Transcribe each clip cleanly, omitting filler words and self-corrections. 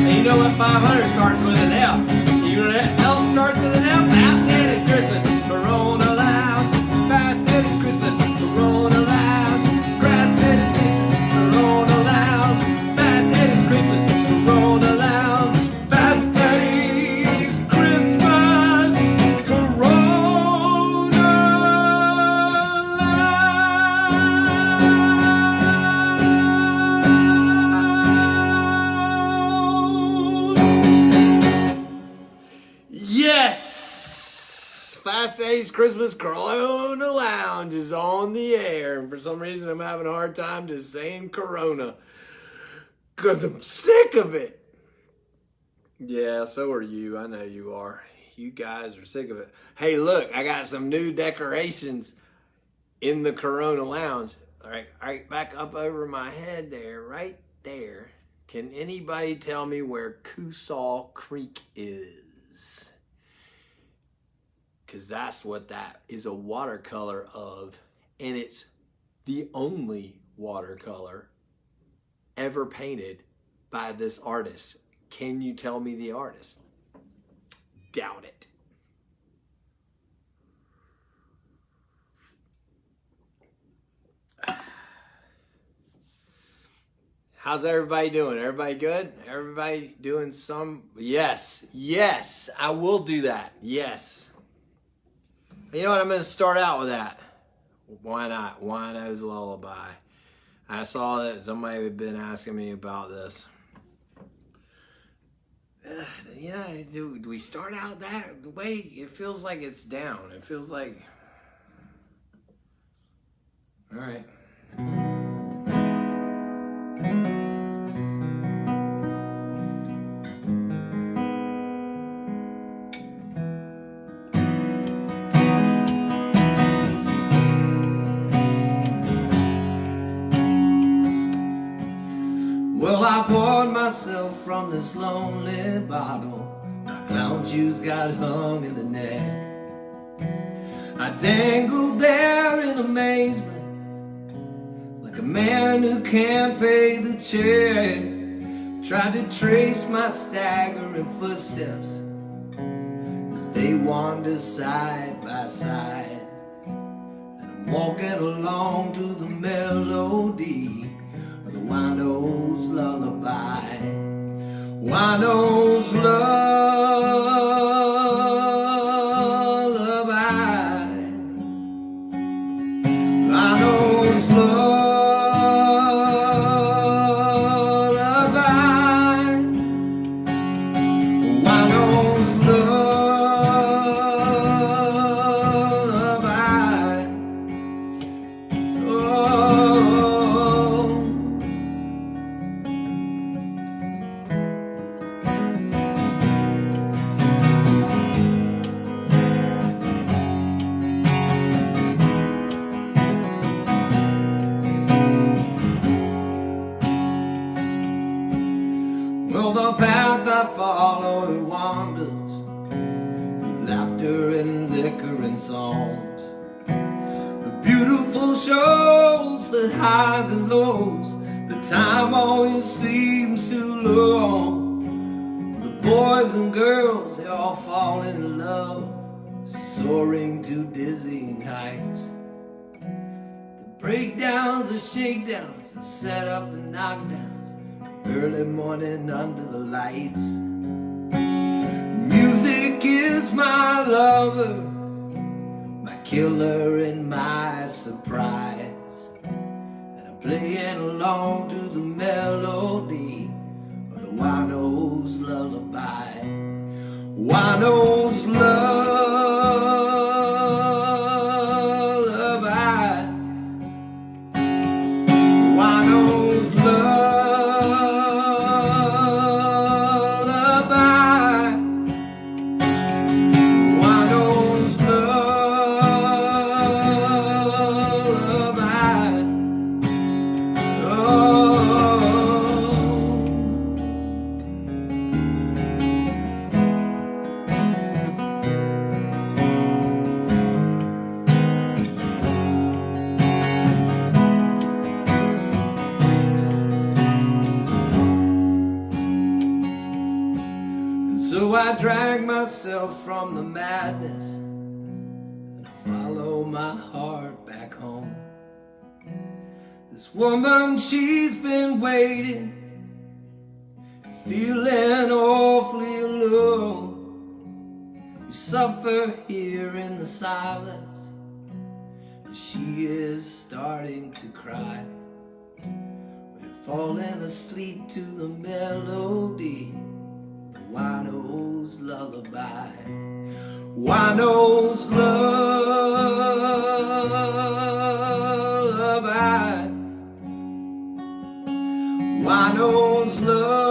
You know what 500 starts with an L. You know that L starts with an L. Fascinated Christmas, Corona Lounge. Fascinated Christmas, Corona Lounge. Fascinated Christmas, Corona Lounge. Fascinated Christmas, Corona Lounge. Fascinated Christmas, Corona Yes! Fast Days Christmas Corona Lounge is on the air. And for some reason, I'm having a hard time just saying Corona. Because I'm sick of it. Yeah, so are you. I know you are. You guys are sick of it. Hey, look, I got some new decorations in the Corona Lounge. All right, back up over my head there, right there. Can anybody tell me where Coosaw Creek is? Because that's what that is, a watercolor of, and it's the only watercolor ever painted by this artist. Can you tell me the artist? Doubt it. How's everybody doing? Everybody good? Everybody doing some? Yes, I will do that. Yes. You know what? I'm going to start out with that. Why not? Wino's Lullaby. I saw that somebody had been asking me about this. Yeah, do we start out that way? It feels like it's down. It feels like... All right. Well, I poured myself from this lonely bottle. My clown shoes got hung in the neck. I dangled there in amazement, like a man who can't pay the check. Tried to trace my staggering footsteps as they wander side by side. And I'm walking along to the melody of the wino's lullaby. Wino's lullaby. Wino's lullaby. Wino's lullaby. Oh. Well, the path I follow, it wanders through laughter and liquor and songs. The beautiful shows, the highs and lows, the time always seems too long. The boys and girls, they all fall in love, soaring to dizzying heights. The breakdowns, the shakedowns, the setup and knockdowns, early morning under the lights. Music is my lover, my killer and my surprise. And I'm playing along to the melody of the wino's lullaby. Wino's lullaby. Wino's lullaby. Wino's lullaby. Oh. I drag myself from the madness and I follow my heart back home. This woman, she's been waiting, feeling awfully alone. You suffer here in the silence, she is starting to cry. We're falling asleep to the melody, the wino's lullaby. Wino's lullaby. Wino's lullaby.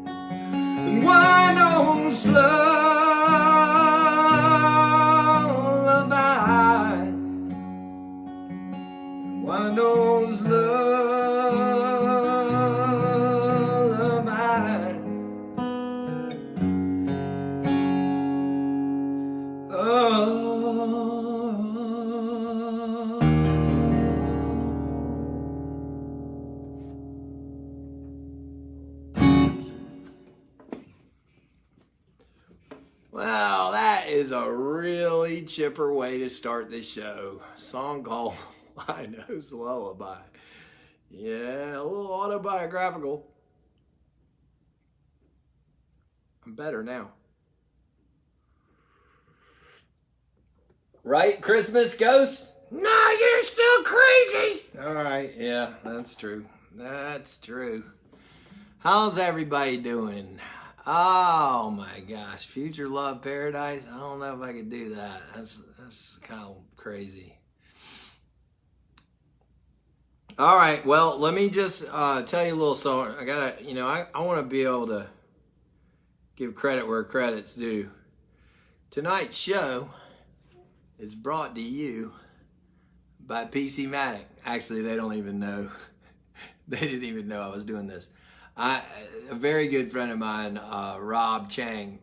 And wino's lullaby. Wino's lullaby. Oh. Well, that is a really chipper way to start the show. A song called Wino's Lullaby. Yeah, a little autobiographical. I'm better now. Right, Christmas Ghost? No, you're still crazy. All right, yeah, that's true. That's true. How's everybody doing? Oh my gosh, Future Love Paradise? I don't know if I could do that. That's kind of crazy. All right, well, let me just tell you a little song. I gotta, I want to be able to give credit where credit's due. Tonight's show is brought to you by PC Matic. Actually, they don't even know. They didn't even know I was doing this. A very good friend of mine, Rob Chang,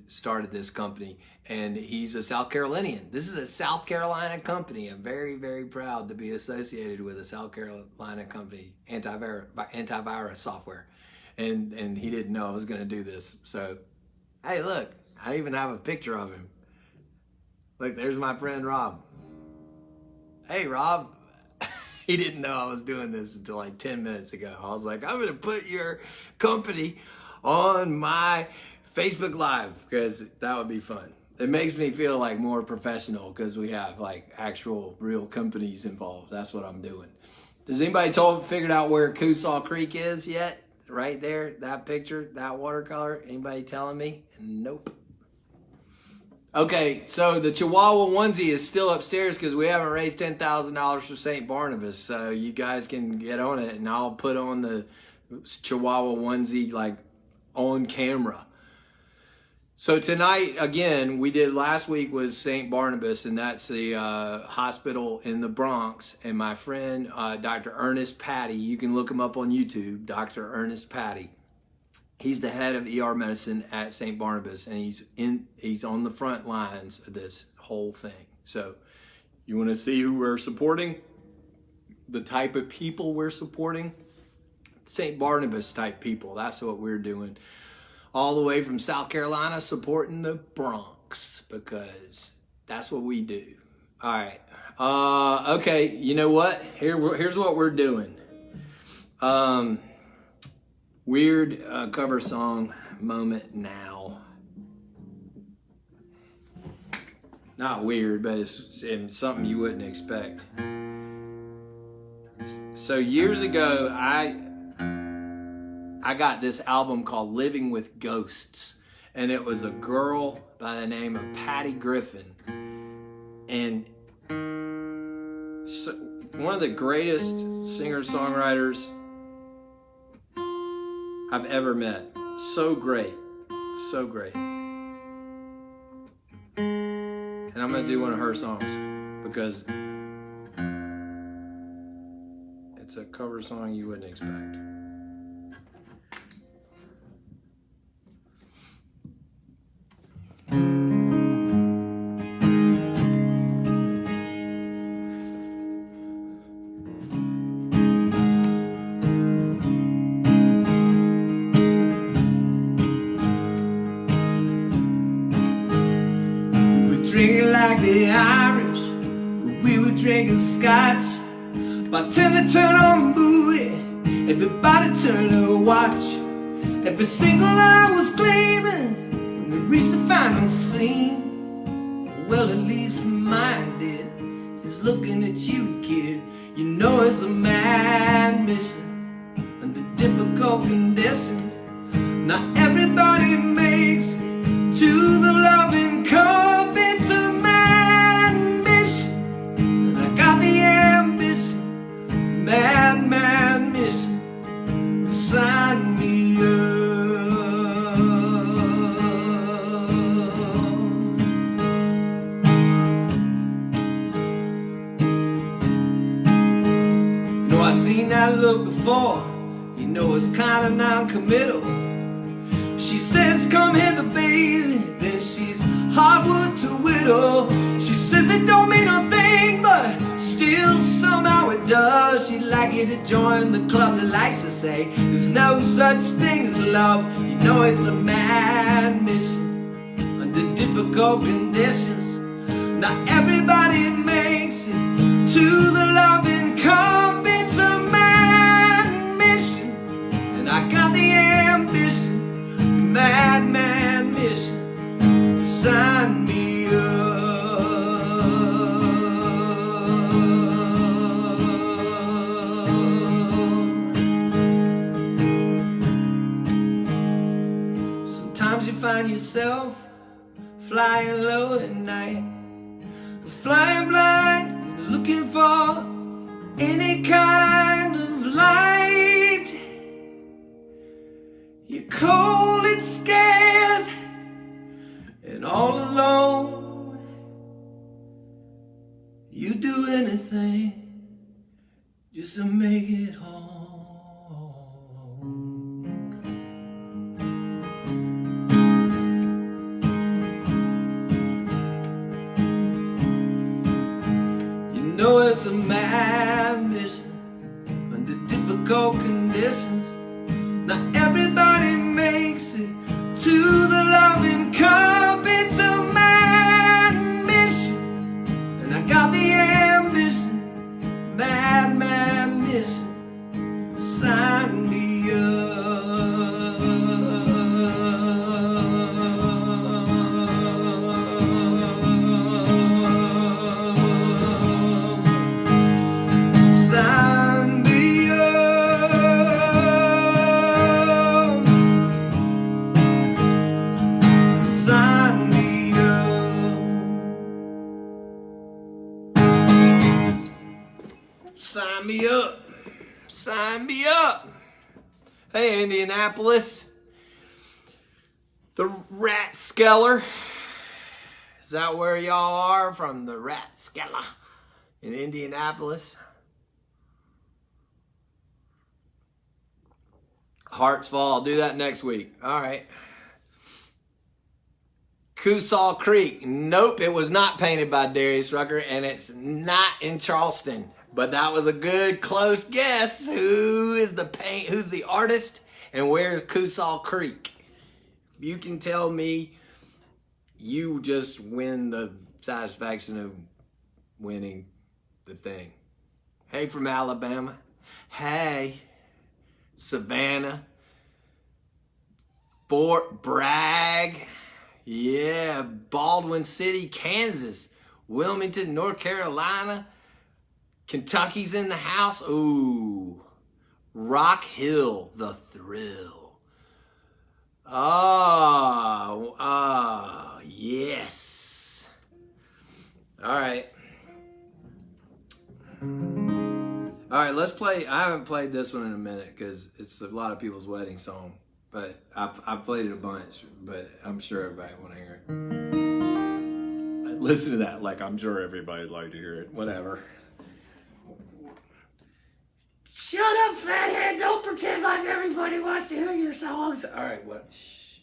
started this company, and he's a South Carolinian. This is a South Carolina company. I'm very, very proud to be associated with a South Carolina company, antivirus software. And he didn't know I was going to do this. So, hey, look, I even have a picture of him. Look, there's my friend Rob. Hey, Rob. He didn't know I was doing this until like 10 minutes ago. I was like, I'm going to put your company on my Facebook Live because that would be fun. It makes me feel like more professional because we have like actual real companies involved. That's what I'm doing. Does anybody figured out where Coosaw Creek is yet? Right there, that picture, that watercolor. Anybody telling me? Nope. Okay, so the Chihuahua onesie is still upstairs because we haven't raised $10,000 for St. Barnabas. So you guys can get on it, and I'll put on the Chihuahua onesie like on camera. So tonight, again, we did last week was St. Barnabas, and that's the hospital in the Bronx. And my friend, Dr. Ernest Patty, you can look him up on YouTube, Dr. Ernest Patty. He's the head of ER medicine at St. Barnabas, and he's on the front lines of this whole thing. So you want to see who we're supporting? The type of people we're supporting? St. Barnabas type people. That's what we're doing. All the way from South Carolina, supporting the Bronx, because that's what we do. All right. Okay, you know what? Here's what we're doing. Weird cover song moment now. Not weird, but it's something you wouldn't expect. So years ago, I got this album called Living with Ghosts, and it was a girl by the name of Patty Griffin, and so, one of the greatest singer-songwriters I've ever met. So great. So great. And I'm going to do one of her songs because it's a cover song you wouldn't expect. the Irish, we were drinking scotch. Bartender turned on buoy, everybody turned to watch. Every single eye was gleaming when we reached the final scene. Well, at least mine did. He's looking at you, kid. You know it's a mad mission under difficult conditions. Not everybody makes it to the loving cup. It's a mad mission, and I got the ambition. Mad, mad mission. Sign me up. No, I seen that look before. You know it's kinda non-committal. She says, come hither, baby. Then she's hardwood to whittle. She says it don't mean a thing, but still somehow it does. She'd like you to join the club that likes to say there's no such thing as love. You know it's a mad mission under difficult conditions. Not everybody makes it to the loving cup. It's a mad mission, and I got the ambition. Mad, mad mission. Sign me up. Sometimes you find yourself flying low at night, flying blind, looking for any kind of light. You're cold and scared and all alone. You do anything just to make it home. You know it's a mad mission under difficult conditions. Not everybody makes it to the loving cup. It's a mad mission, and I got the ambition. Mad, mad mission. Sign me up. Sign me up. Sign me up. Sign me up. Sign me up. Hey, Indianapolis. The Rathskeller. Is that where y'all are from? The Rathskeller in Indianapolis. Hartsville. I'll do that next week. All right. Coosall Creek. Nope, it was not painted by Darius Rucker, and it's not in Charleston. But that was a good, close guess. Who's the artist, and where's Coosall Creek? You can tell me, you just win the satisfaction of winning the thing. Hey, from Alabama. Hey, Savannah. Fort Bragg. Yeah, Baldwin City, Kansas. Wilmington, North Carolina. Kentucky's in the house. Ooh. Rock Hill, the thrill. Oh, yes. All right. All right, let's play. I haven't played this one in a minute because it's a lot of people's wedding song. But I've played it a bunch, but I'm sure everybody want to hear it. Listen to that, like I'm sure everybody'd like to hear it. Whatever. Shut up, fathead. Don't pretend like everybody wants to hear your songs. All right, what? Shh.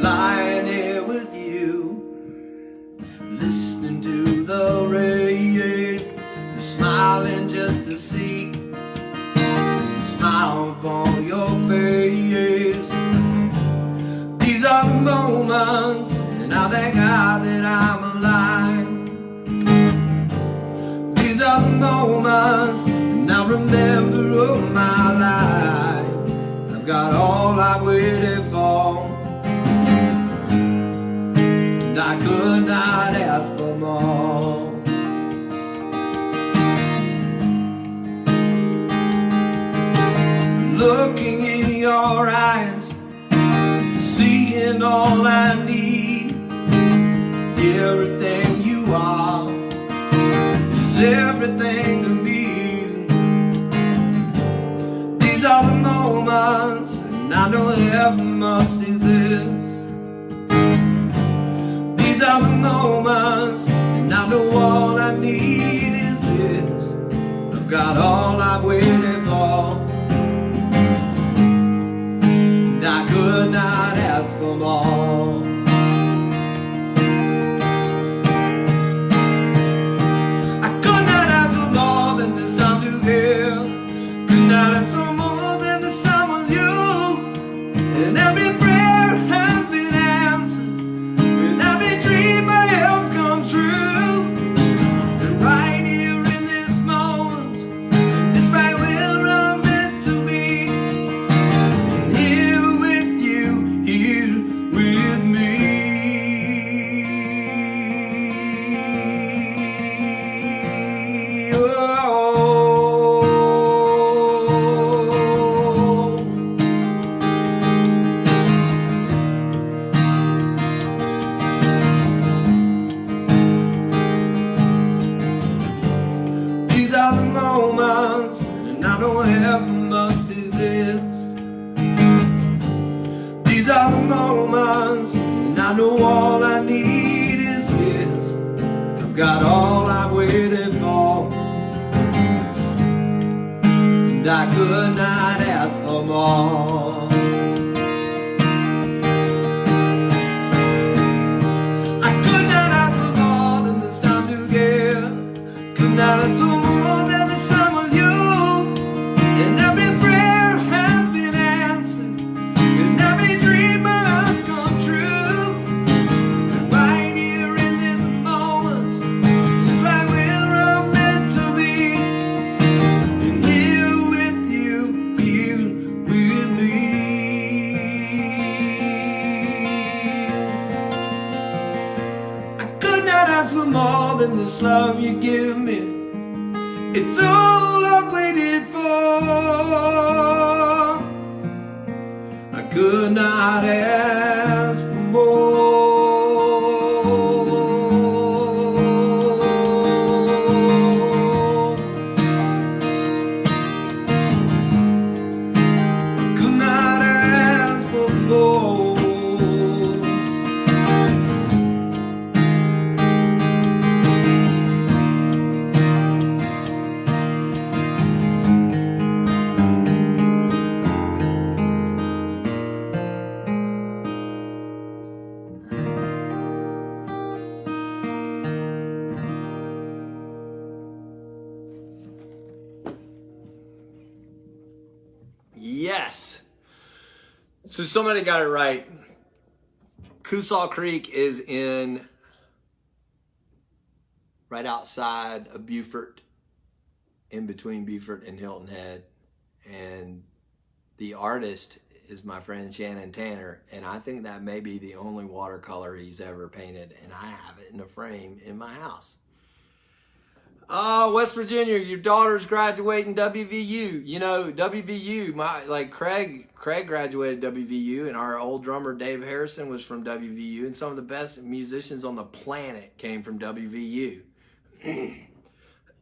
Lying here with you, listening my life. I've got all I waited for, and I could not ask for more. Looking in your eyes, seeing all I need, everything you are is everything to me. These are the moments, and I know heaven must exist. These are the moments, and I know all I need is this. I've got all I've waited for, and I could not ask for more. I could not ask for more than this time together. Could not ask for more than this time with you. And every prayer has been answered, and every dream I have come true. And right here in this moment, it's right where I'm meant to be. And here with you, here with me. Oh. These are the moments, and I know heaven must exist. These are the moments, and I know all I need is this. I've got all I waited for, and I could not ask for more. I could not ask for more than this time together. Could not ask for more than this time with you. And every prayer has been answered, and every dream I have come true. And right here in this moment, it's right where I'm meant to be. And here with you, here with me. I could not ask for more than this love you give me. It's all I've waited for. I could not ask for more. I could not ask for more. Yes. So somebody got it right. Coosaw Creek is right outside of Beaufort, in between Beaufort and Hilton Head. And the artist is my friend Shannon Tanner, and I think that may be the only watercolor he's ever painted, and I have it in a frame in my house. Oh, West Virginia, your daughter's graduating WVU. You know, WVU, Craig graduated WVU, and our old drummer Dave Harrison was from WVU, and some of the best musicians on the planet came from WVU.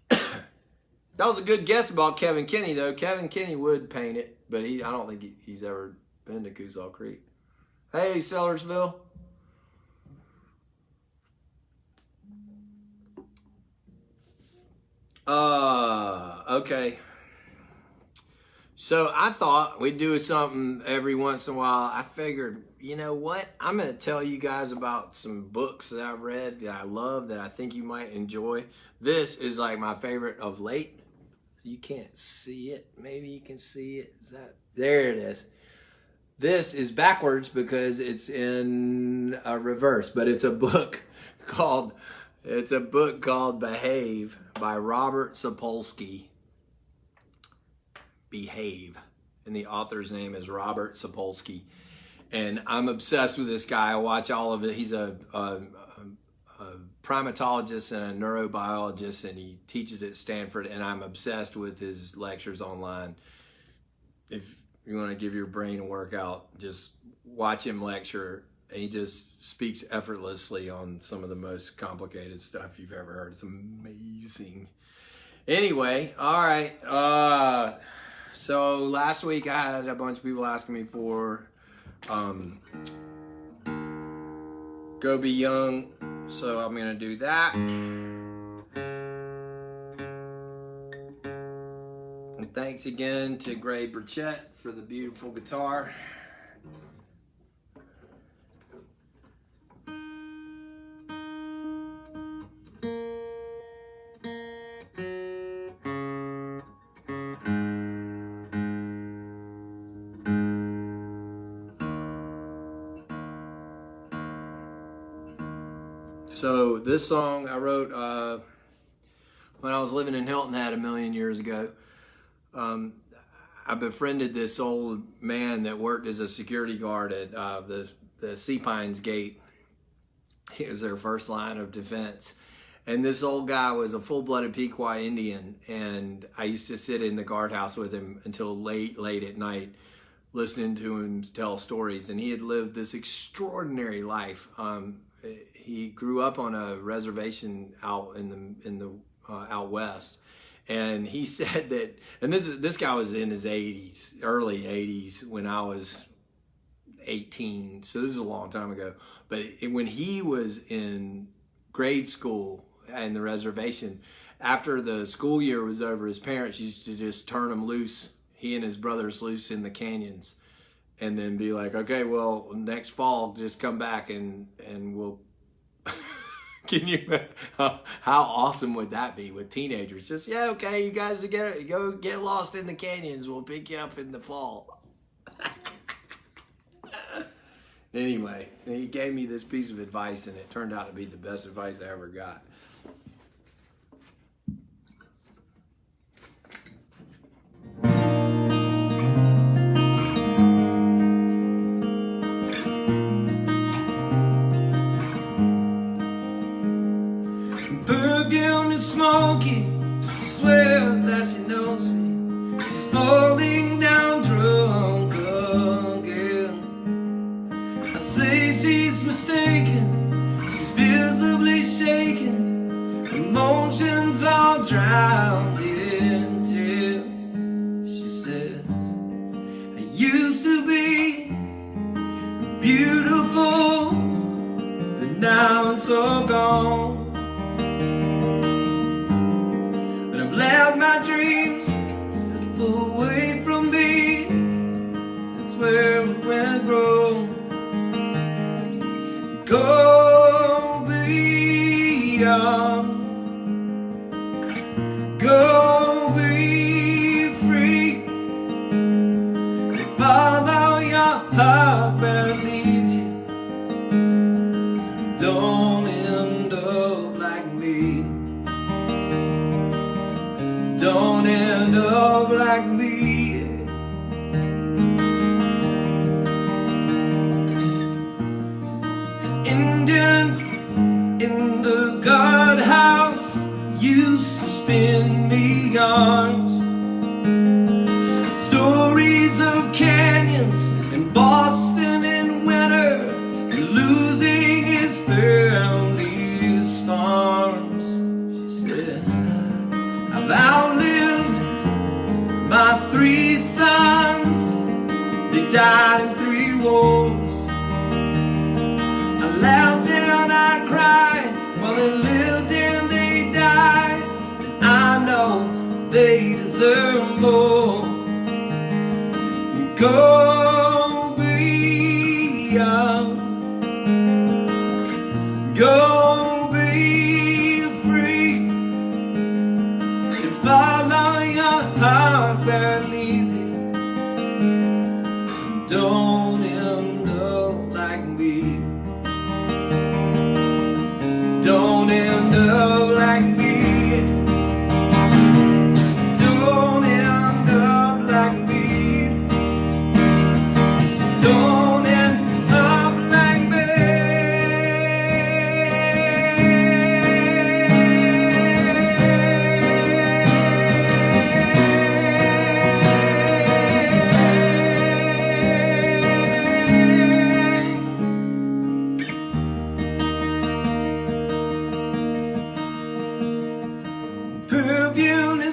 That was a good guess about Kevin Kinney, though. Kevin Kinney would paint it, but I don't think he's ever been to Coosaw Creek. Hey, Sellersville. Okay. So I thought we'd do something every once in a while. I figured, you know what? I'm going to tell you guys about some books that I've read that I love, that I think you might enjoy. This is like my favorite of late. You can't see it. Maybe you can see it. There it is. This is backwards because it's in reverse, but it's a book called Behave by Robert Sapolsky. Behave. And the author's name is Robert Sapolsky. And I'm obsessed with this guy. I watch all of it. He's a primatologist and a neurobiologist, and he teaches at Stanford, and I'm obsessed with his lectures online. If you want to give your brain a workout, just watch him lecture. And he just speaks effortlessly on some of the most complicated stuff you've ever heard. It's amazing. Anyway, all right. So last week I had a bunch of people asking me for Go Be Young. So I'm going to do that. And thanks again to Gray Burchett for the beautiful guitar. So this song I wrote when I was living in Hilton Head a million years ago. I befriended this old man that worked as a security guard at the Sea Pines Gate. He was their first line of defense. And this old guy was a full-blooded Pequot Indian, and I used to sit in the guardhouse with him until late at night, listening to him tell stories. And he had lived this extraordinary life. He grew up on a reservation out in the out west, and he said that. And this guy was in his 80s, early 80s, when I was 18. So this is a long time ago. But when he was in grade school and the reservation, after the school year was over, his parents used to just turn him loose, he and his brothers loose in the canyons, and then be like, okay, well, next fall, just come back and we'll. Can you? How awesome would that be with teenagers? Just, yeah, okay, you guys go get lost in the canyons. We'll pick you up in the fall. Anyway, he gave me this piece of advice, and it turned out to be the best advice I ever got. Perfume and smoky, she swears that she knows me. She's falling down drunk again. I say she's mistaken, she's visibly shaken. Emotions all drowned in gin. She says, I used to be beautiful, but now it's all gone. Let my dreams slip away from me. That's where we went wrong. Go be young. Go be free. Follow your heart where it leads you. Don't end up like me. Don't end up like me. Indian in the guardhouse used to spin me yarns. Stories of canyons in Boston in winter, and losing his family's farms. She said, I've outlived my 3 sons. They died in 3 wars. I laughed and I cried while they lived and they died. And I know they deserve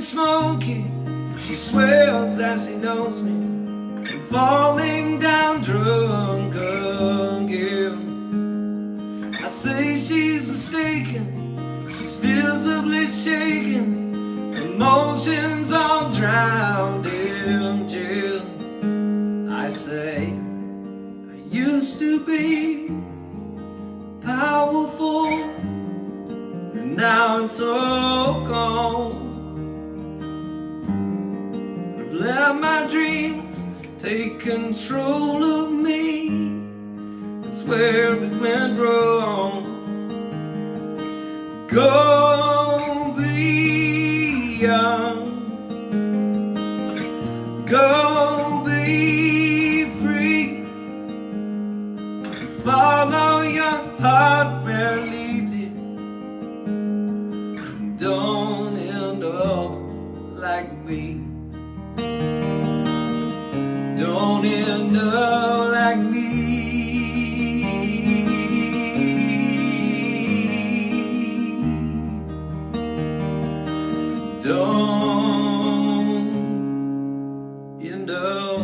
smoky. She swears that she knows me, and falling down drunk again. I say she's mistaken, she's visibly shaken, emotions all drowned in gin. I say, I used to be powerful, and now it's all gone. I've let my dreams take control of me. That's where it went wrong. Go be young, go be free, follow your heart where it leads you. Don't end up like me. Don't end up like me. Don't end up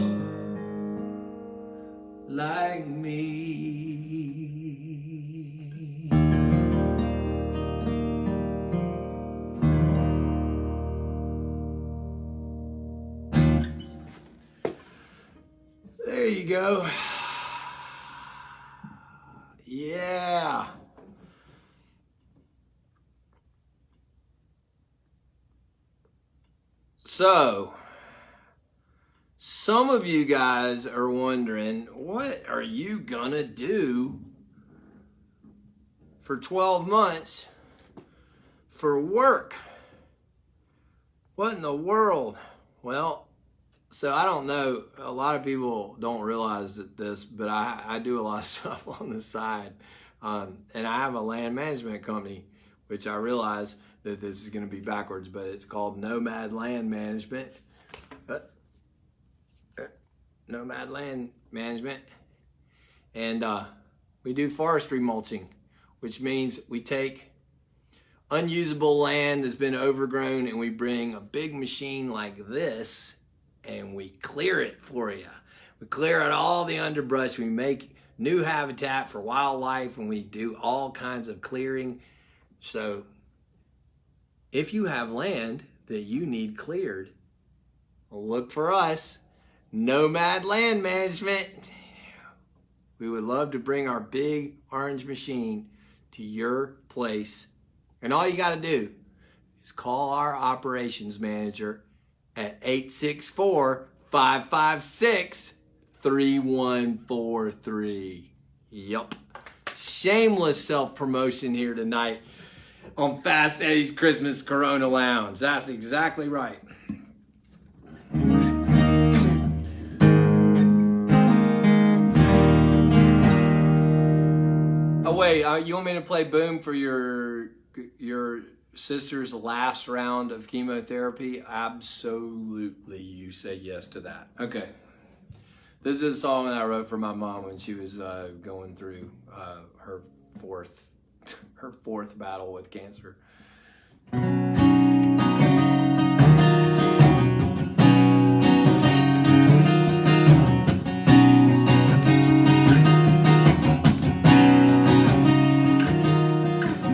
like me. There you go. Yeah. So, some of you guys are wondering, what are you gonna do for 12 months for work? What in the world? Well, so I don't know, a lot of people don't realize this, but I do a lot of stuff on the side. And I have a land management company, which I realize that this is going to be backwards, but it's called Nomad Land Management. Nomad Land Management. And we do forestry mulching, which means we take unusable land that's been overgrown and we bring a big machine like this and we clear it for you. We clear out all the underbrush, we make new habitat for wildlife, and we do all kinds of clearing. So if you have land that you need cleared, look for us, Nomad Land Management. We would love to bring our big orange machine to your place. And all you got to do is call our operations manager at 864-556-3143. Yup. Shameless self-promotion here tonight on Fast Eddie's Christmas Corona Lounge. That's exactly right. Oh wait, you want me to play Boom for your sister's last round of chemotherapy? Absolutely, you say yes to that. Okay. This is a song that I wrote for my mom when she was going through her fourth battle with cancer.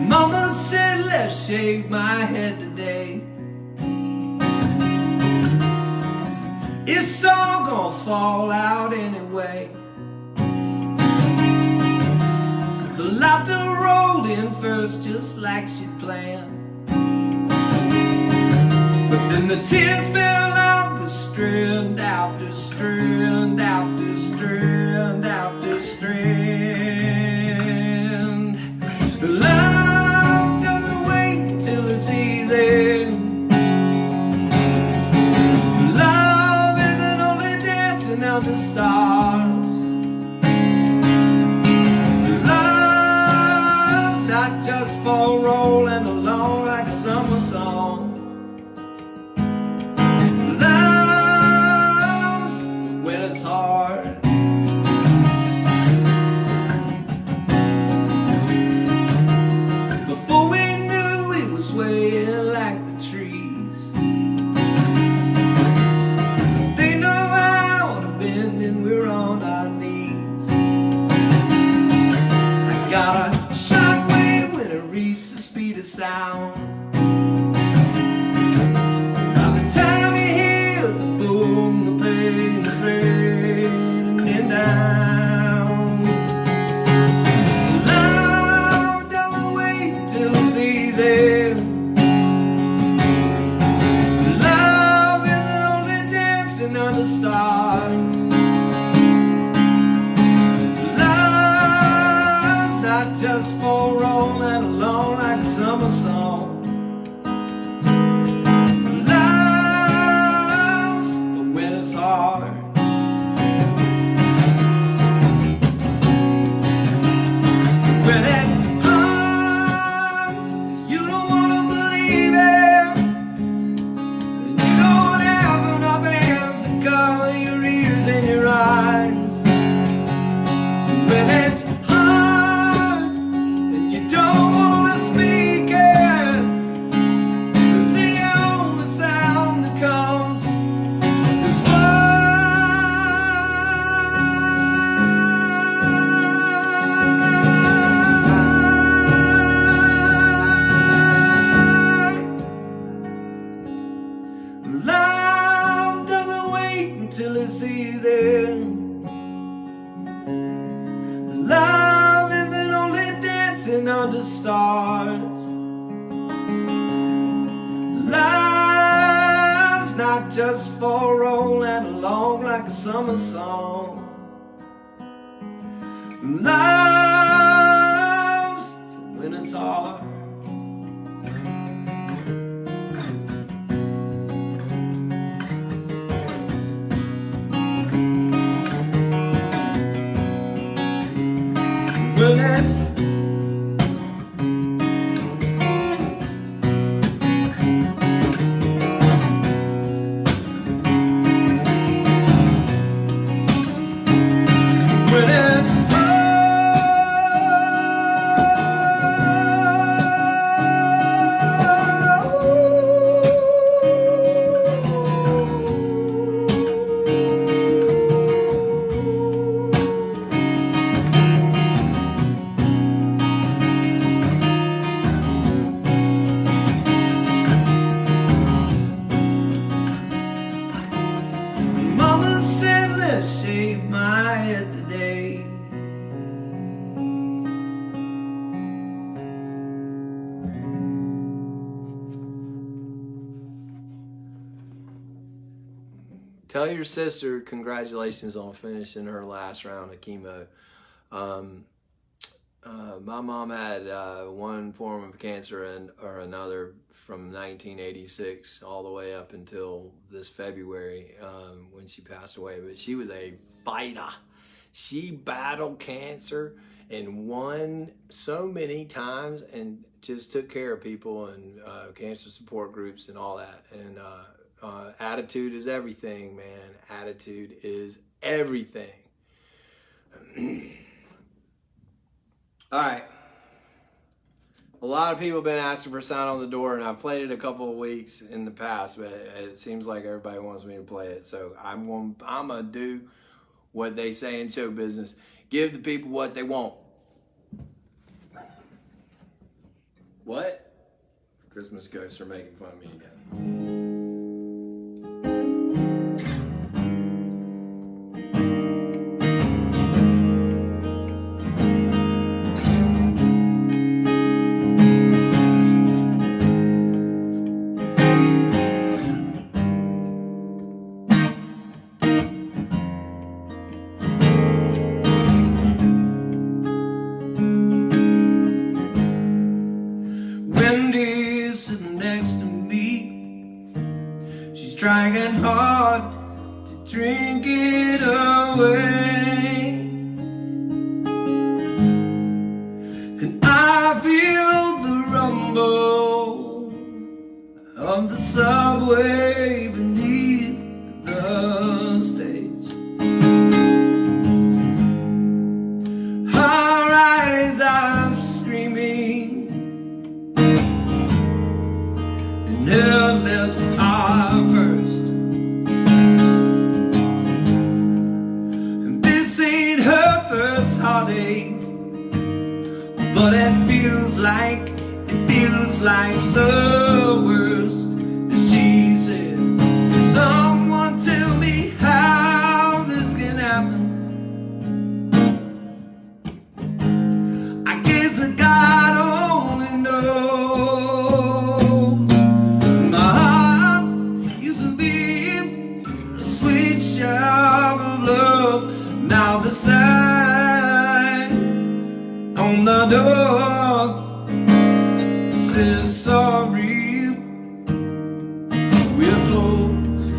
Mama said, let's shave my head today. It's all gonna fall out anyway. The laughter rolled in first just like she planned, but then the tears fell out, the strand after strand after strand after strand. Love doesn't wait till it's easy. Love isn't only dancing out the stars. Love's not just for rolling along like a summer song. Love's when it's night just for rolling along like a summer song. Love's for when it's hard. When it's shave my head today. Tell your sister congratulations on finishing her last round of chemo. My mom had one form of cancer or another from 1986 all the way up until this February when she passed away. But she was a fighter. She battled cancer and won so many times and just took care of people and cancer support groups and all that. And attitude is everything, man. Attitude is everything. All right. A lot of people have been asking for Sound on the Door, and I've played it a couple of weeks in the past, but it seems like everybody wants me to play it. So I'm gonna do what they say in show business. Give the people what they want. What? Christmas ghosts are making fun of me again. Wendys sitting next to me. She's trying hard to drink it away, and I feel the rumble of the subway beneath the stage. Her eyes are screaming, her lips are pursed, and this ain't her first heartache, but it feels like the worst. She said, someone tell me how this can happen. I guess that God only knows. Now the sign on the door says sorry, we're closed.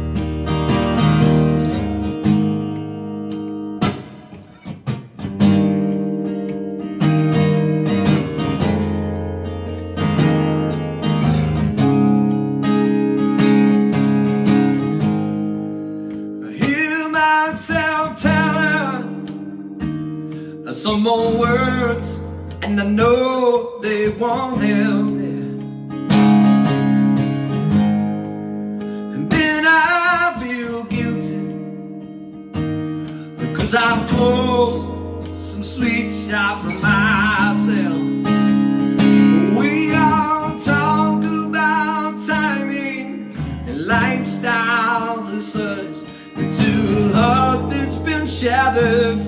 I hear myself some more words, and I know they won't help me. And then I feel guilty because I've closed some sweet shops for myself. We all talk about timing and lifestyles as such. To a heart that's been shattered,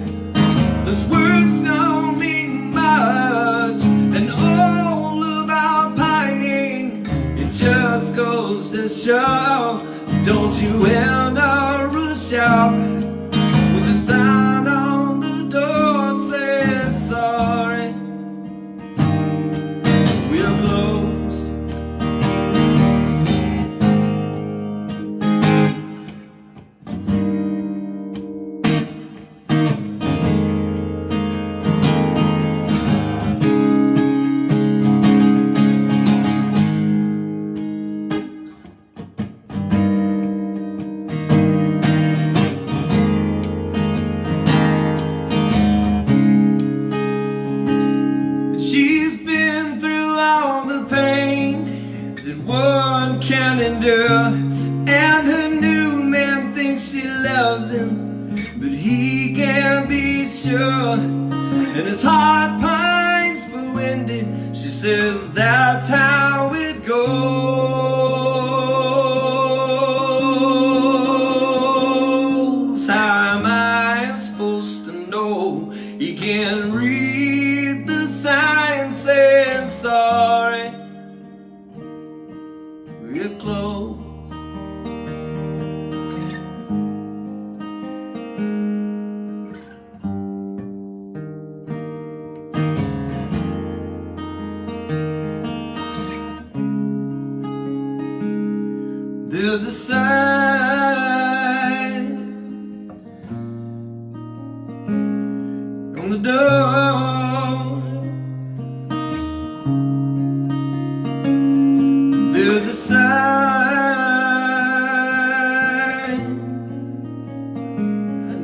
those words don't mean much, and all of our pining, it just goes to show Don't you enter a shop with a sign on the door saying sorry, we're closed. She's been through all the pain that one can endure, and her new man thinks she loves him, but he can't be sure. And his heart pines for Wendy, she says that's how it goes. How am I supposed to know? He can't read the sign saying sorry, we're closed. There's a sign on the door. There's a sign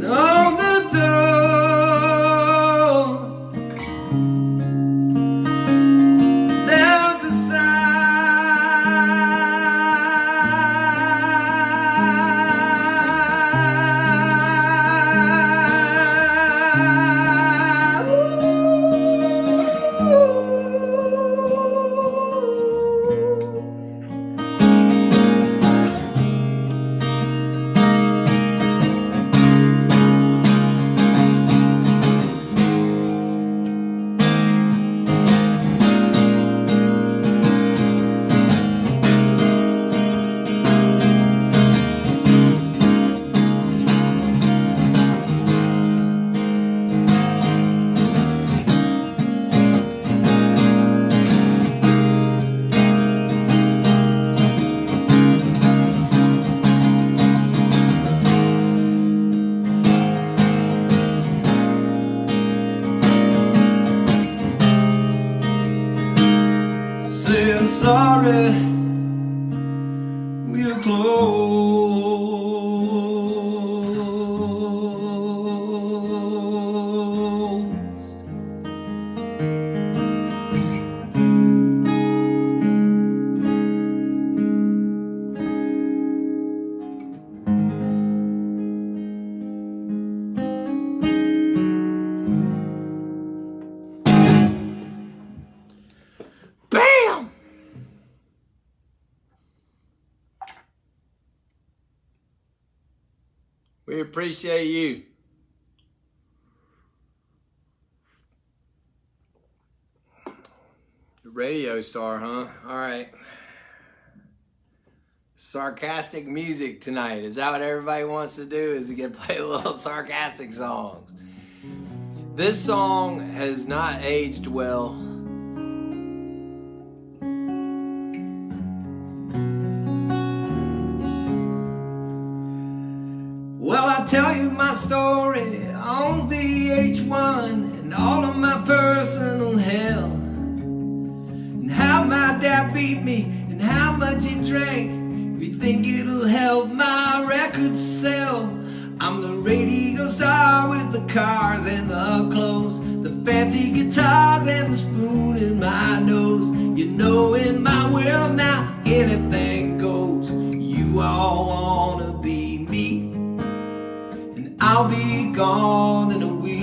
on the door. There's a saying sorry, we're closed. Bam! We appreciate you. The radio star, huh? All right. Sarcastic music tonight. Is that what everybody wants to do? Is to get play little sarcastic songs? This song has not aged well. Well, I'll tell you my story on VH1 and all of my personal hell, and how my dad beat me and how much he drank. If you think it'll help my records sell, I'm the radio star with the cars and the clothes, the fancy guitars and the spoon in my nose. You know, in my world now anything goes. You all wanna be me, and I'll be gone in a week.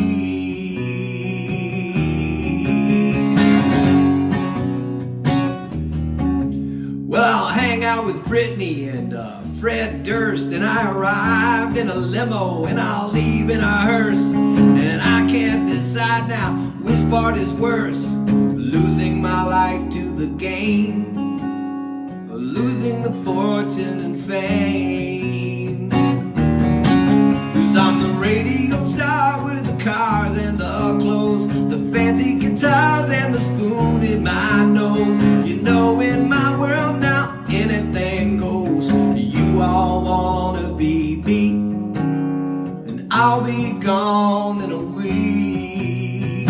Well, I'll hang out with Brittany and Fred Durst, and I arrived in a limo and I'll leave in a hearse, and I can't decide now which part is worse, losing my life to the game or losing the fortune and fame. I'll be gone in a week.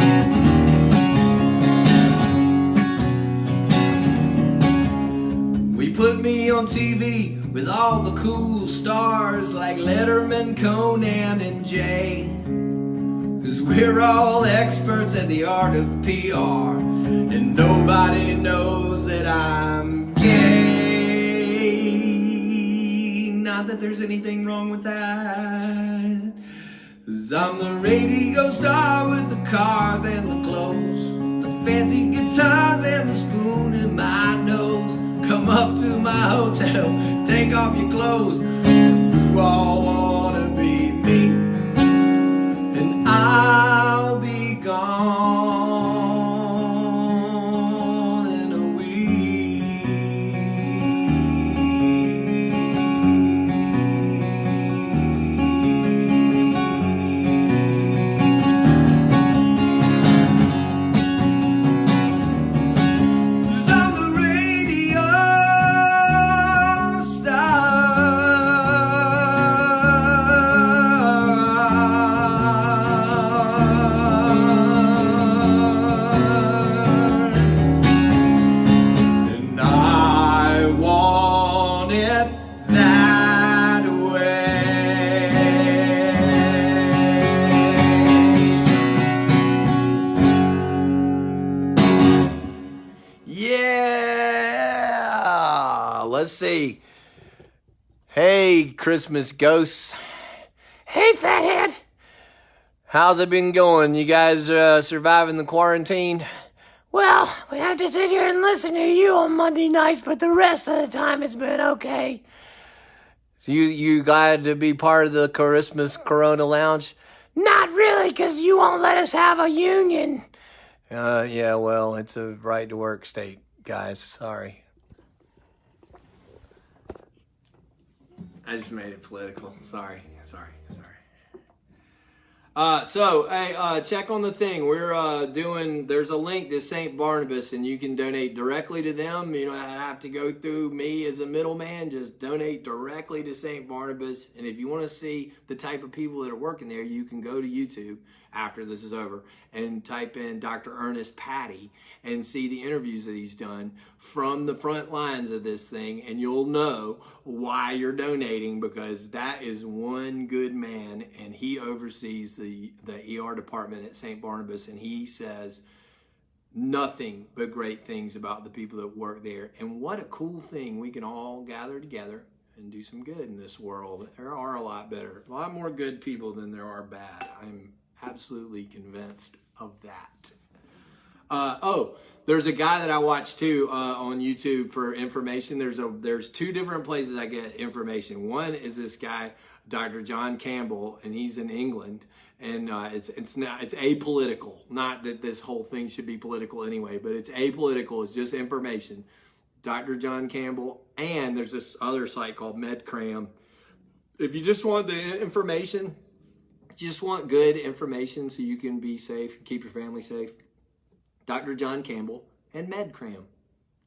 We put me on TV with all the cool stars like Letterman, Conan, and Jay. 'Cause we're all experts at the art of PR, and nobody knows that I'm gay. Not that there's anything wrong with that. 'Cause I'm the radio star with the cars and the clothes, the fancy guitars and the spoon in my nose. Come up to my hotel, take off your clothes. You all wanna be me, and I'll be gone in a week. 'Cause I'm the radio let's see. Hey, Christmas ghosts. Hey, fathead. How's it been going? You guys surviving the quarantine? Well, we have to sit here and listen to you on Monday nights, but the rest of the time it's been okay. So you glad to be part of the Christmas Corona Lounge? Not really, 'cause you won't let us have a union. Yeah, well, it's a right to work state, guys. Sorry. I just made it political. Sorry. So, hey, check on the thing. We're there's a link to St. Barnabas, and you can donate directly to them. You don't have to go through me as a middleman. Just donate directly to St. Barnabas. And if you want to see the type of people that are working there, you can go to YouTube after this is over and type in Dr. Ernest Patty and see the interviews that he's done from the front lines of this thing, and you'll know why you're donating, because that is one good man, and he oversees the ER department at St. Barnabas, and he says nothing but great things about the people that work there. And what a cool thing, we can all gather together and do some good in this world. There are a lot more good people than there are bad. I'm absolutely convinced of that. There's a guy that I watch too on YouTube for information. There's two different places I get information. One is this guy, Dr. John Campbell, and he's in England, and it's apolitical. Not that this whole thing should be political anyway, but it's apolitical. It's just information. Dr. John Campbell, and there's this other site called MedCram. If you just want the information, just want good information so you can be safe, keep your family safe, Dr. John Campbell and MedCram.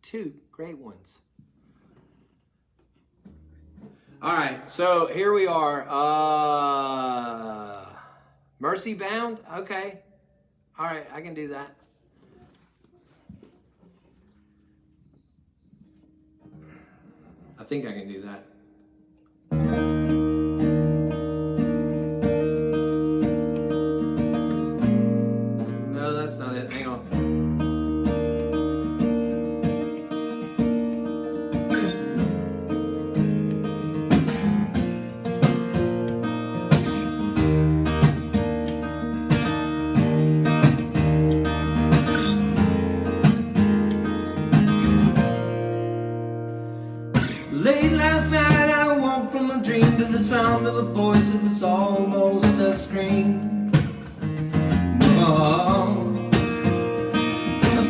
Two great ones. All right, so here we are. Mercy Bound? Okay. All right, I can do that. I think I can do that. No, that's not it. Hang on. Late last night I woke from a dream to the sound of a voice that was almost a scream. Oh.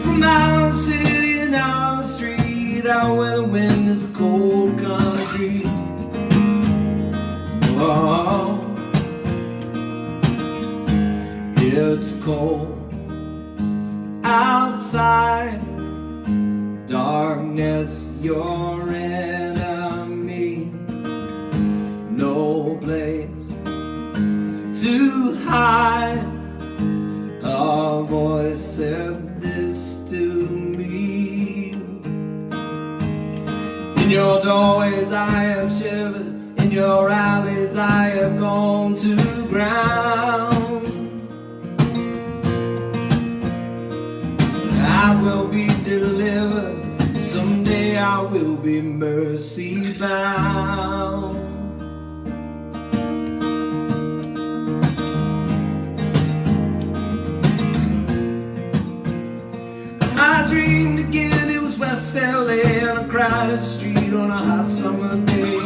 From our city and our street, out where the wind is the cold concrete. Oh. It's cold outside, darkness, your enemy. No place to your doorways I have shivered, in your alleys I have gone to ground. I will be delivered, someday I will be mercy bound. I dreamed again, it was West LA on a crowded street on a hot summer day.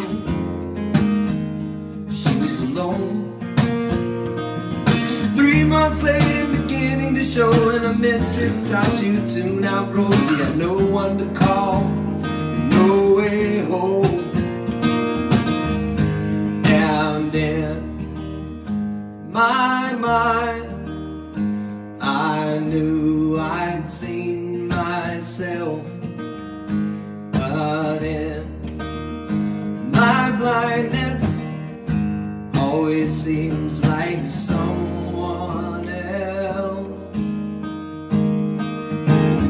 She was alone. 3 months later, beginning to show in a midriff thought she would soon outgrow. She had no one to call, no way home. And in my mind, I knew I'd seen myself, but in my blindness, always seems like someone else.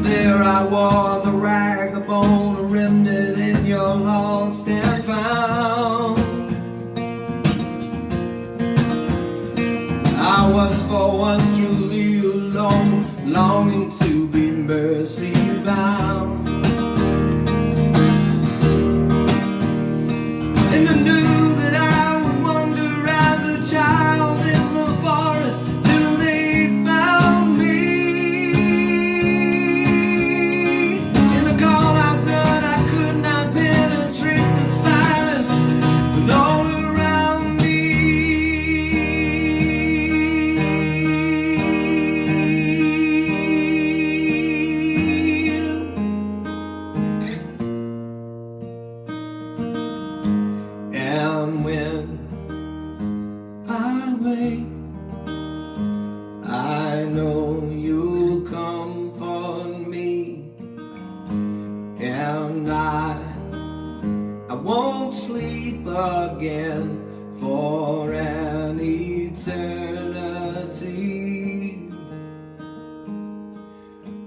There I was, a rag, a bone, a remnant in your lost and found. I was for once truly alone, longing to be mercy bound. And I knew that I would wander as a child in the forest till they found me. In the call I've done, I could not penetrate the silence, but all around me. And when I wake, I know you'll comfort me, and I won't sleep again for an eternity.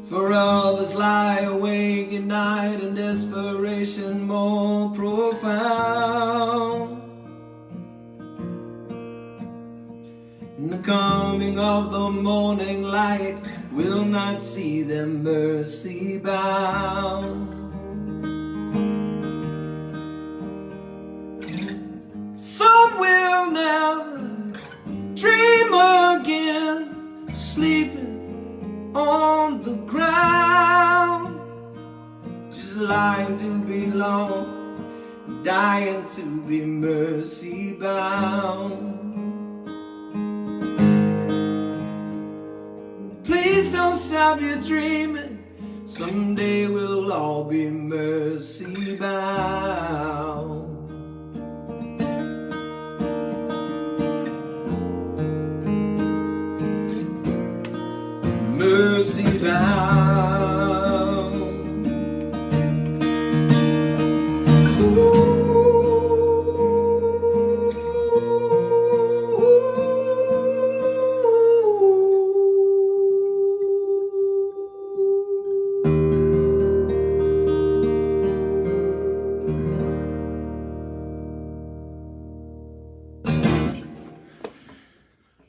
For others lie awake at night in desperation more profound. In the coming of the morning light will not see them mercy bound. Some will never dream again, sleeping on the ground, just lying to belong, dying to be mercy bound. Please don't stop your dreaming, someday we'll all be mercy bound. Mercy bound.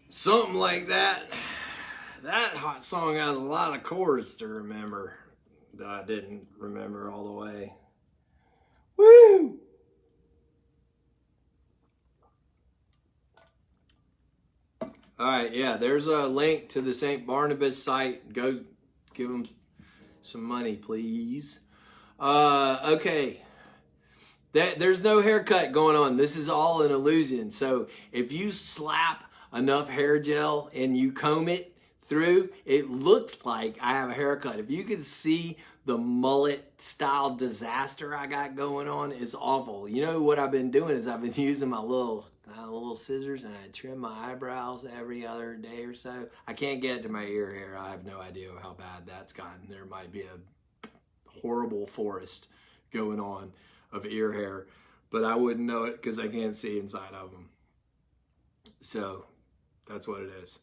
Something like that. That hot song has a lot of chords to remember that I didn't remember all the way. Woo! Alright, yeah, there's a link to the St. Barnabas site. Go give them some money, please. Okay. There's no haircut going on. This is all an illusion. So if you slap enough hair gel and you comb it through, it looks like I have a haircut. If you could see the mullet style disaster I got going on, is awful. You know what I've been doing is I've been using my little scissors, and I trim my eyebrows every other day or so. I can't get to my ear hair. I have no idea how bad that's gotten. There might be a horrible forest going on of ear hair, but I wouldn't know it because I can't see inside of them. So that's what it is.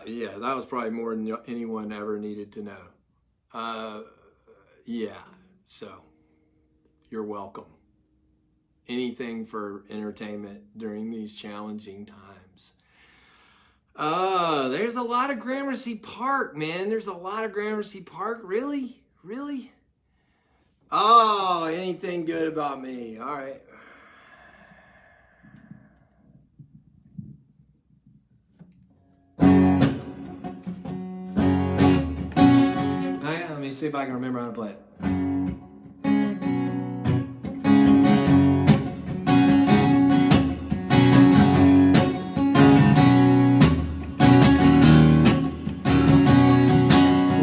Yeah, that was probably more than anyone ever needed to know. Yeah, so you're welcome. anything for entertainment during these challenging times. There's a lot of Gramercy Park, man. There's a lot of Gramercy Park. Really? Really? Oh, anything good about me. All right. Let me see if I can remember how to play it.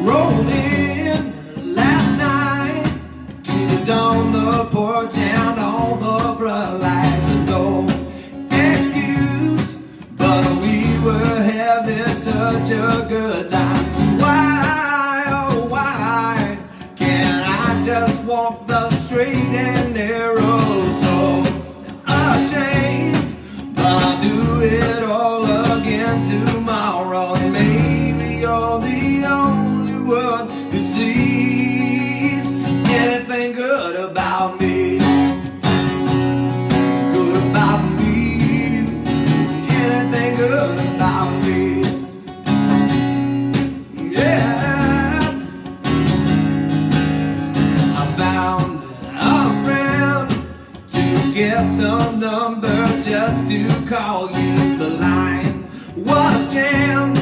Rolled in last night to the dawn, the porch and all the floodlights, and no excuse, but we were having such a good time. Just walk the straight and narrow, so ashamed, but I'll do it all again tomorrow. And maybe you're the only one who sees anything good about me, good about me, anything good about me. Yeah. Get the number just to call you. The line was jammed.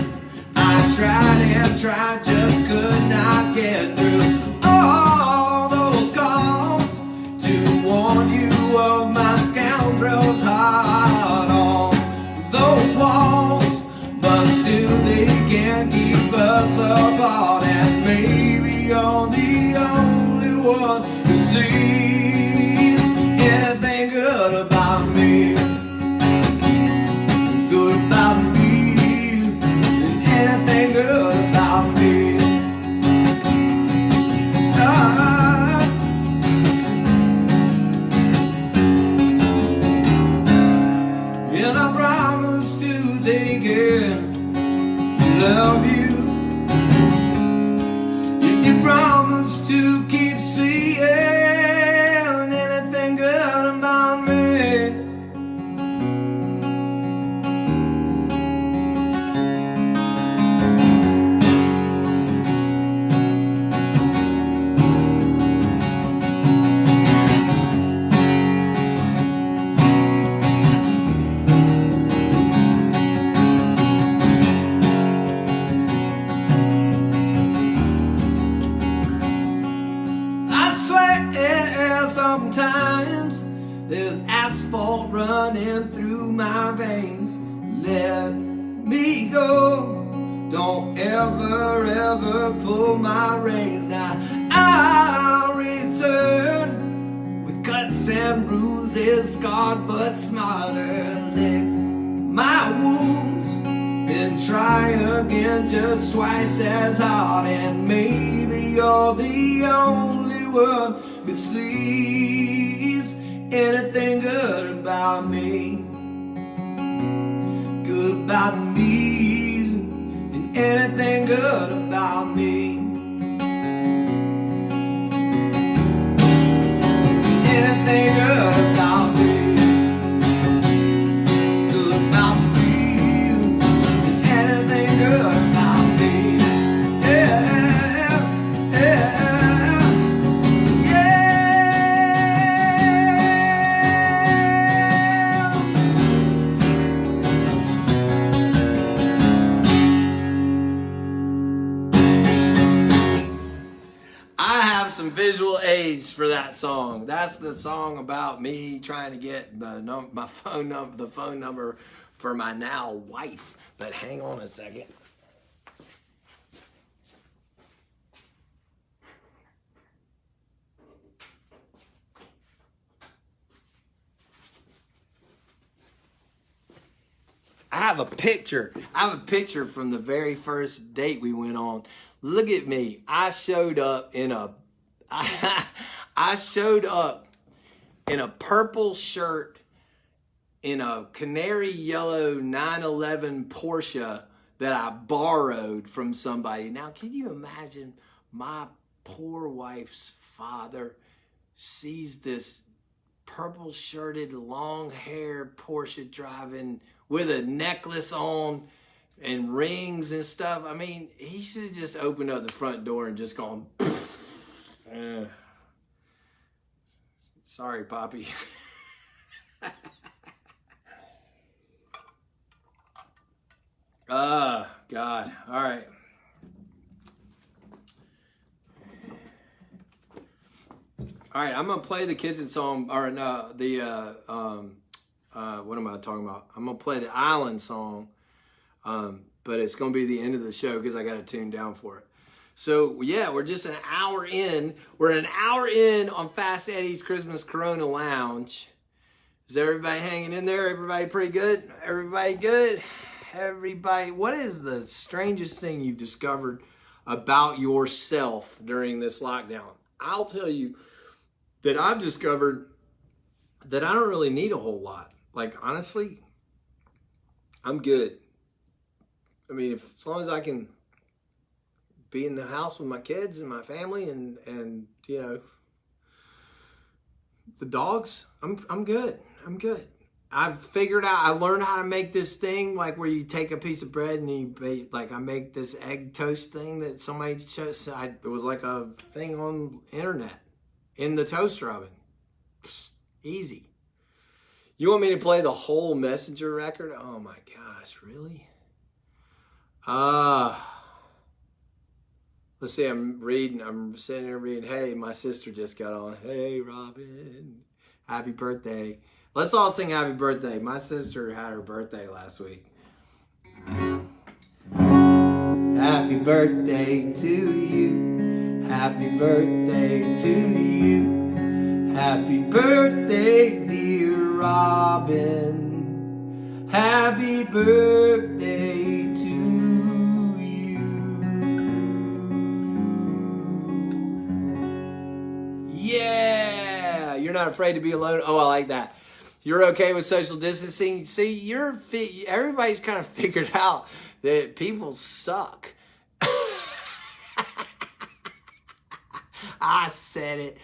I tried and tried, just could not get through. All those calls to warn you of my scoundrel's heart on those walls, but still they can't keep us apart. And maybe you're the only one who sees anything good about me, good about me, and anything good about me. And I promise to take care, love you, if you promise to keep seeing anything good about me. Sometimes there's asphalt running through my veins. Let me go. Don't ever pull my reins. Now I'll return with cuts and bruises, scarred but smarter. Lick my wounds and try again just twice as hard. And maybe you're the only one who sees anything good about me, good about me, and anything good about me, anything good about me, good about me, and anything good about me. Yeah, yeah. Some visual aids for that song. That's the song about me trying to get the phone number for my now wife. But hang on a second. I have a picture. I have a picture from the very first date we went on. Look at me. I showed up in a purple shirt in a canary yellow 911 Porsche that I borrowed from somebody. Now, can you imagine my poor wife's father sees this purple shirted, long hair Porsche driving with a necklace on and rings and stuff. I mean, he should have just opened up the front door and just gone, sorry, Poppy. God. All right. All right, I'm gonna play the kitchen song, or no, what am I talking about? I'm gonna play the island song, but it's gonna be the end of the show because I gotta tune down for it. So yeah, we're just an hour in. We're an hour in on Fast Eddie's Christmas Corona Lounge. Is everybody hanging in there? Everybody pretty good? Everybody good? Everybody, what is the strangest thing you've discovered about yourself during this lockdown? I'll tell you that I've discovered that I don't really need a whole lot. Like, honestly, I'm good. I mean, as long as I can be in the house with my kids and my family and you know, the dogs, I'm good. I'm good. I've figured out, I learned how to make this thing, like where you take a piece of bread and you like, I make this egg toast thing that somebody chose. It was like a thing on the internet in the toaster oven. Psst, easy. You want me to play the whole Messenger record? Oh my gosh, really? Let's see, I'm sitting here reading, hey, my sister just got on. Hey, Robin, happy birthday. Let's all sing happy birthday. My sister had her birthday last week. Happy birthday to you. Happy birthday to you. Happy birthday, dear Robin. Happy birthday to you. Yeah! You're not afraid to be alone? Oh, I like that. You're okay with social distancing? See, everybody's kind of figured out that people suck. I said it.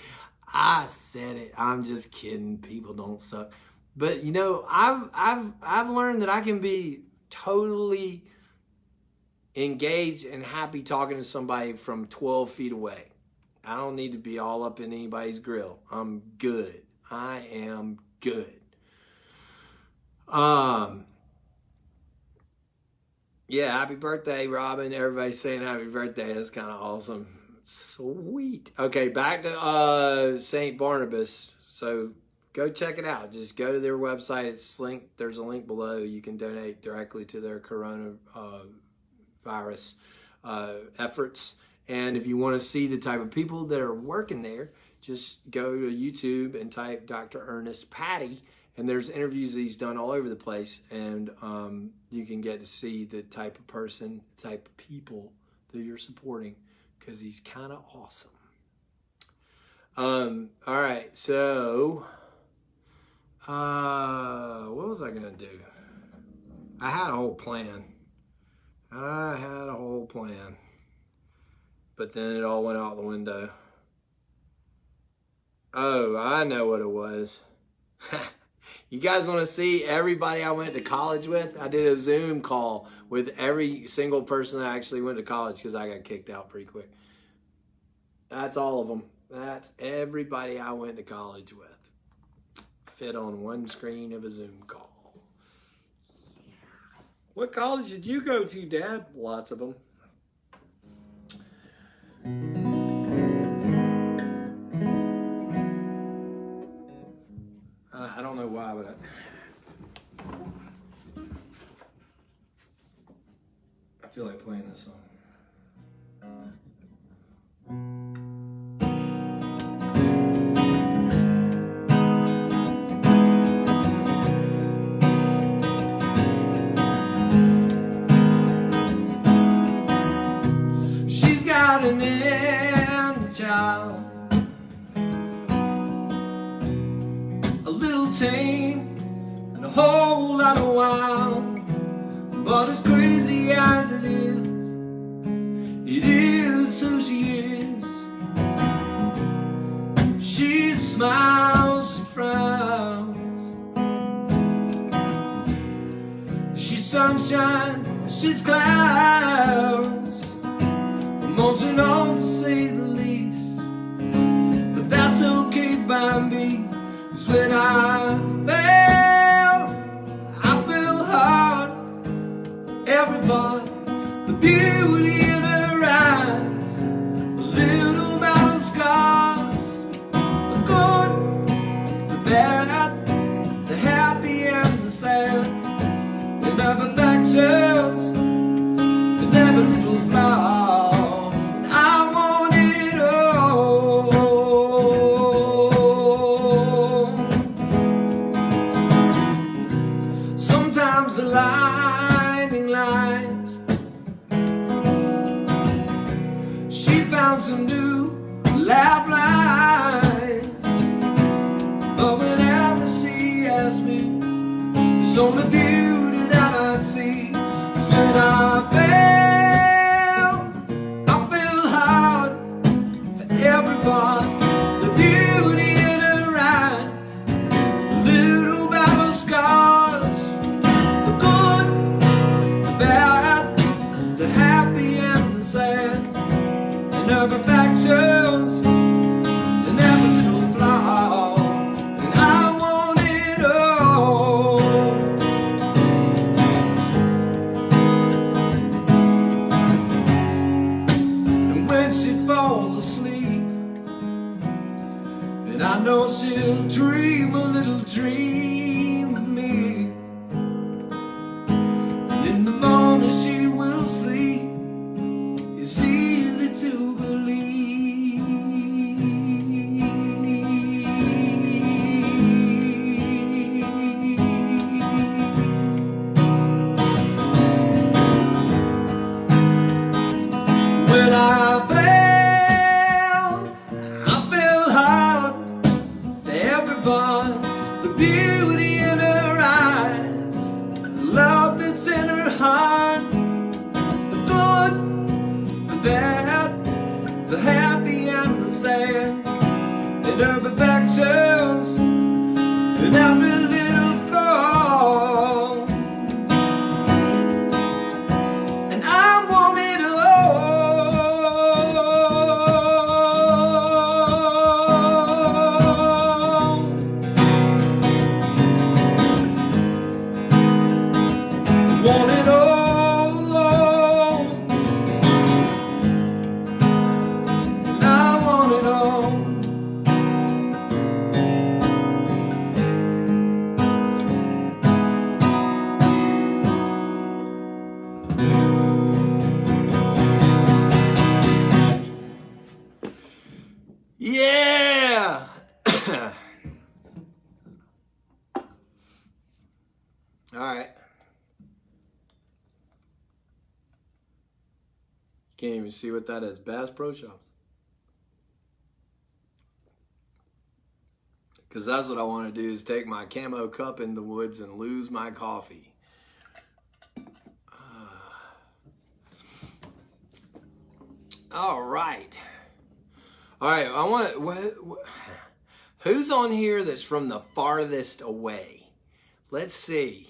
I'm just kidding. People don't suck. But you know, I've learned that I can be totally engaged and happy talking to somebody from 12 feet away. I don't need to be all up in anybody's grill. I'm good. I am good. Yeah, happy birthday, Robin. Everybody's saying happy birthday. That's kind of awesome. Sweet. Okay, back to St. Barnabas. So go check it out. Just go to their website. It's linked. There's a link below. You can donate directly to their coronavirus efforts. And if you want to see the type of people that are working there, just go to YouTube and type Dr. Ernest Patty. And there's interviews that he's done all over the place. And you can get to see the type of person, type of people that you're supporting, because he's kind of awesome. All right, so what was I going to do? I had a whole plan. But then it all went out the window. Oh, I know what it was. You guys want to see everybody I went to college with? I did a Zoom call with every single person that actually went to college because I got kicked out pretty quick. That's all of them. That's everybody I went to college with. Fit on one screen of a Zoom call. What college did you go to, Dad? Lots of them. I don't know why, but I feel like playing this song. She's got an inner child, a little tame and a whole lot of wild. But as crazy as it is who she is. She smiles, she frowns. sunshine, she's clouds. Emotional to say the least, but that's okay by me. 'Cause when I feel hard. Everybody, the beauty in her eyes, a little battle scars, the good, the bad, the happy and the sad. They never factions, they never little flaw. And I want it all. Sometimes the lightning lines, she found some new laugh lines. But whenever she asks me, it's only beauty that I see. 'Cause when I feel hard for everybody. The beauty in her eyes, little battle scars, the good, the bad, the happy and the sad. And never factions, and never little flaw. And I want it all. And when she falls asleep, and I know she'll dream a little dream of me. And in the morning she will see, it's easy to believe. When I feel hard for everyone. The beauty in her eyes, the love that's in her heart, the good, the bad, the happy and the sad. And her perfections, and every little flaw. And I want it all. Want it all. And I want it all. Yeah. All right. Can't even see what that is. Bass Pro Shops. Because that's what I want to do, is take my camo cup in the woods and lose my coffee. All right. All right. I want. Who's on here that's from the farthest away? Let's see.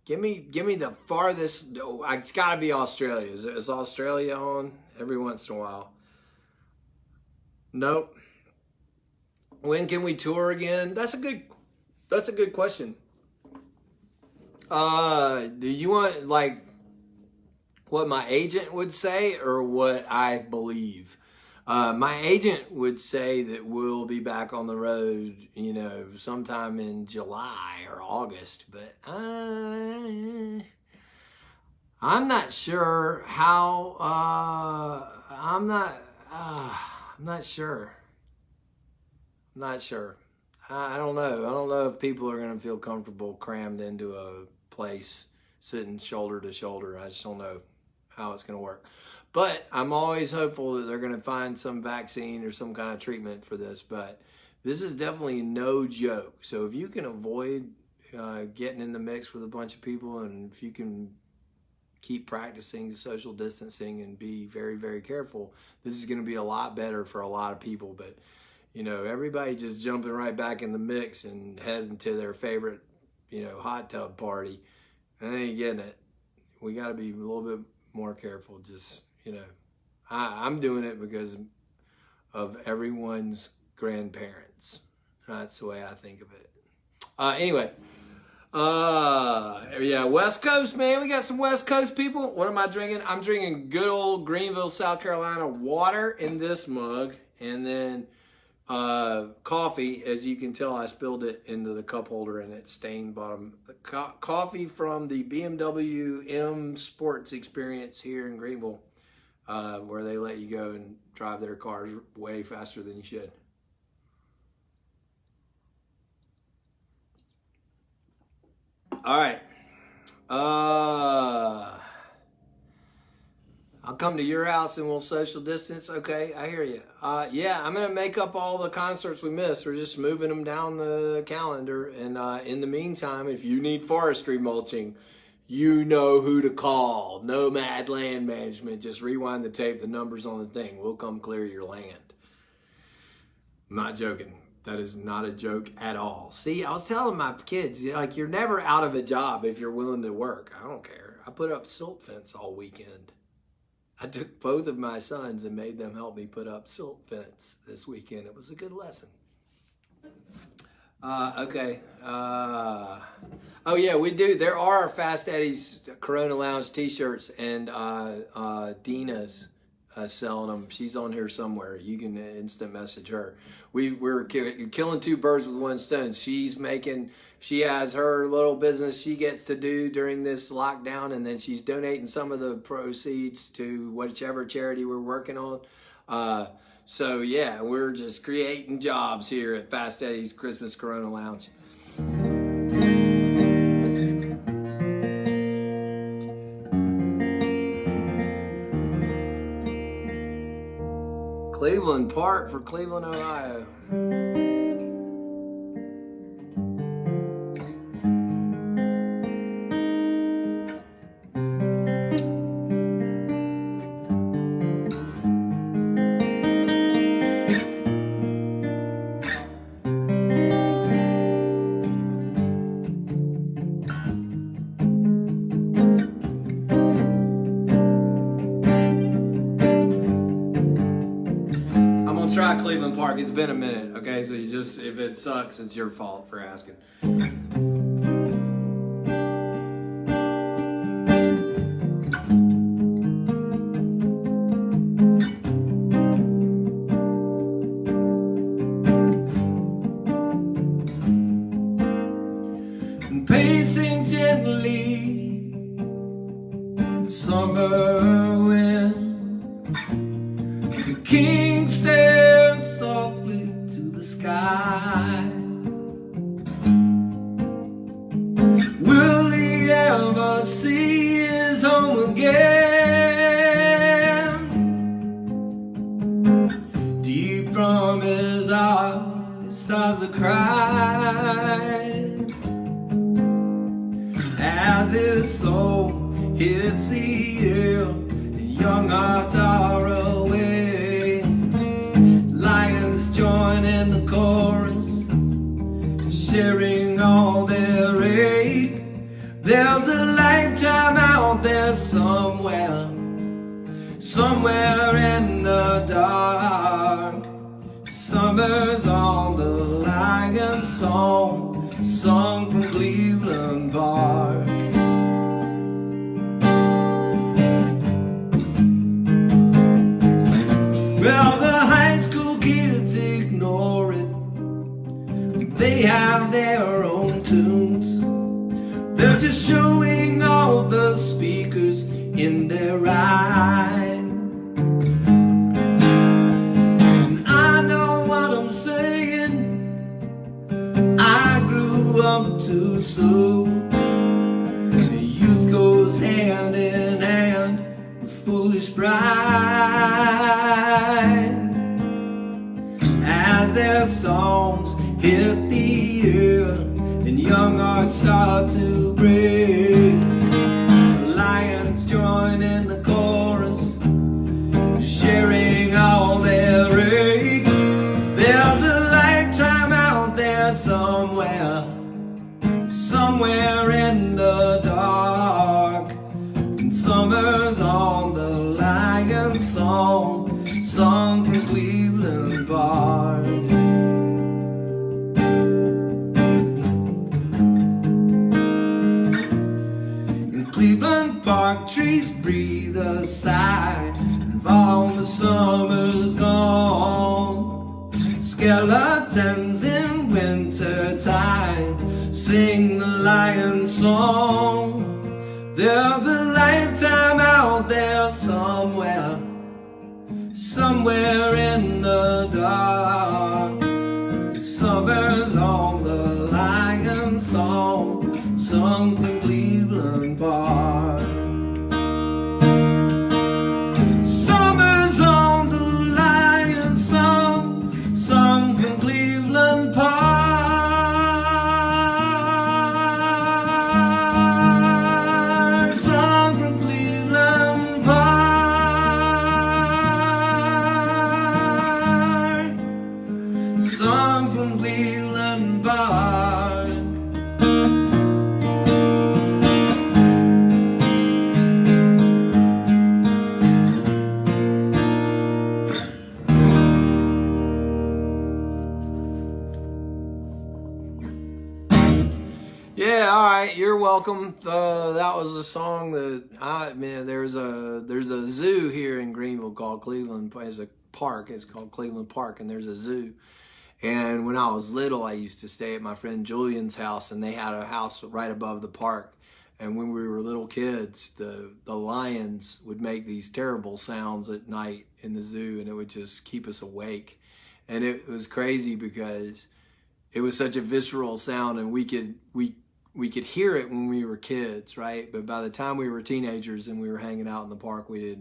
Give me the farthest. It's got to be Australia. Is Australia on every once in a while? Nope. When can we tour again? That's a good question. Do you want like what my agent would say or what I believe? My agent would say that we'll be back on the road, sometime in July or August, but I'm not sure how. I'm not sure. I don't know. I don't know if people are going to feel comfortable crammed into a place sitting shoulder to shoulder. I just don't know how it's going to work. But I'm always hopeful that they're going to find some vaccine or some kind of treatment for this. But this is definitely no joke. So if you can avoid getting in the mix with a bunch of people, and if you can keep practicing social distancing and be very, very careful, this is going to be a lot better for a lot of people. But, everybody just jumping right back in the mix and heading to their favorite, hot tub party. and they ain't getting it. We got to be a little bit more careful. Just, I'm doing it because of everyone's grandparents. That's the way I think of it. Anyway, yeah, West Coast, man. We got some West Coast people. What am I drinking? I'm drinking good old Greenville, South Carolina water in this mug, and then coffee. As you can tell, I spilled it into the cup holder and it stained bottom. The coffee from the BMW M Sports Experience here in Greenville, where they let you go and drive their cars way faster than you should. All right. I'll come to your house and we'll social distance. Okay, I hear you. Yeah, I'm going to make up all the concerts we missed. We're just moving them down the calendar. And in the meantime, if you need forestry mulching, you know who to call. Nomad Land Management. Just rewind the tape, the numbers on the thing. We'll come clear your land. I'm not joking. That is not a joke at all. See, I was telling my kids, like, you're never out of a job if you're willing to work. I don't care. I put up silt fence all weekend. I took both of my sons and made them help me put up silt fence this weekend. It was a good lesson. Okay. Oh, yeah, we do. There are Fast Eddie's Corona Lounge t-shirts, and Dina's selling them. She's on here somewhere. You can instant message her. We're killing two birds with one stone. She has her little business she gets to do during this lockdown, and then she's donating some of the proceeds to whichever charity we're working on. So yeah, we're just creating jobs here at Fast Eddie's Christmas Corona Lounge. Cleveland Park for Cleveland, Ohio. Try Cleveland Park. It's been a minute, okay? So if it sucks, it's your fault for asking. And pacing gently, summer wind, the king stares softly to the sky. Will he ever see his home again? Deep from his heart, it starts to cry as his soul hits the air. Young hearts are away. Lions join in the chorus, sharing all their ache. There's a lifetime out there somewhere, somewhere in the dark. Summer's on the lion song, sung from Cleveland Park. Well, the high school kids ignore it. They have their own tunes. They're just showing all the speakers in their ride. And I know what I'm saying. I grew up too soon. Youth goes hand in hand with foolish pride. As their songs hit the air and young hearts start to break, the lions join in the chorus, sharing all their ache. There's a lifetime out there somewhere, somewhere in the dark. gone, song from Cleveland Park. In Cleveland Park, trees breathe a sigh, and all the summer's gone. Skeletons in winter time sing the lion song. There's a lifetime out there somewhere, somewhere in the dark. Summer's on the lion song, sung from Cleveland Park. Summer's on the lion song, sung from Cleveland Park. Sung from Cleveland Park. Sung from Cleveland Park. Yeah, all right, you're welcome. That was a song that there's a zoo here in Greenville called Cleveland. It's a park. It's called Cleveland Park, and there's a zoo. And when I was little, I used to stay at my friend Julian's house, and they had a house right above the park. And when we were little kids, the lions would make these terrible sounds at night in the zoo, and it would just keep us awake. And it was crazy because it was such a visceral sound, and we could hear it when we were kids, right? But by the time we were teenagers and we were hanging out in the park, we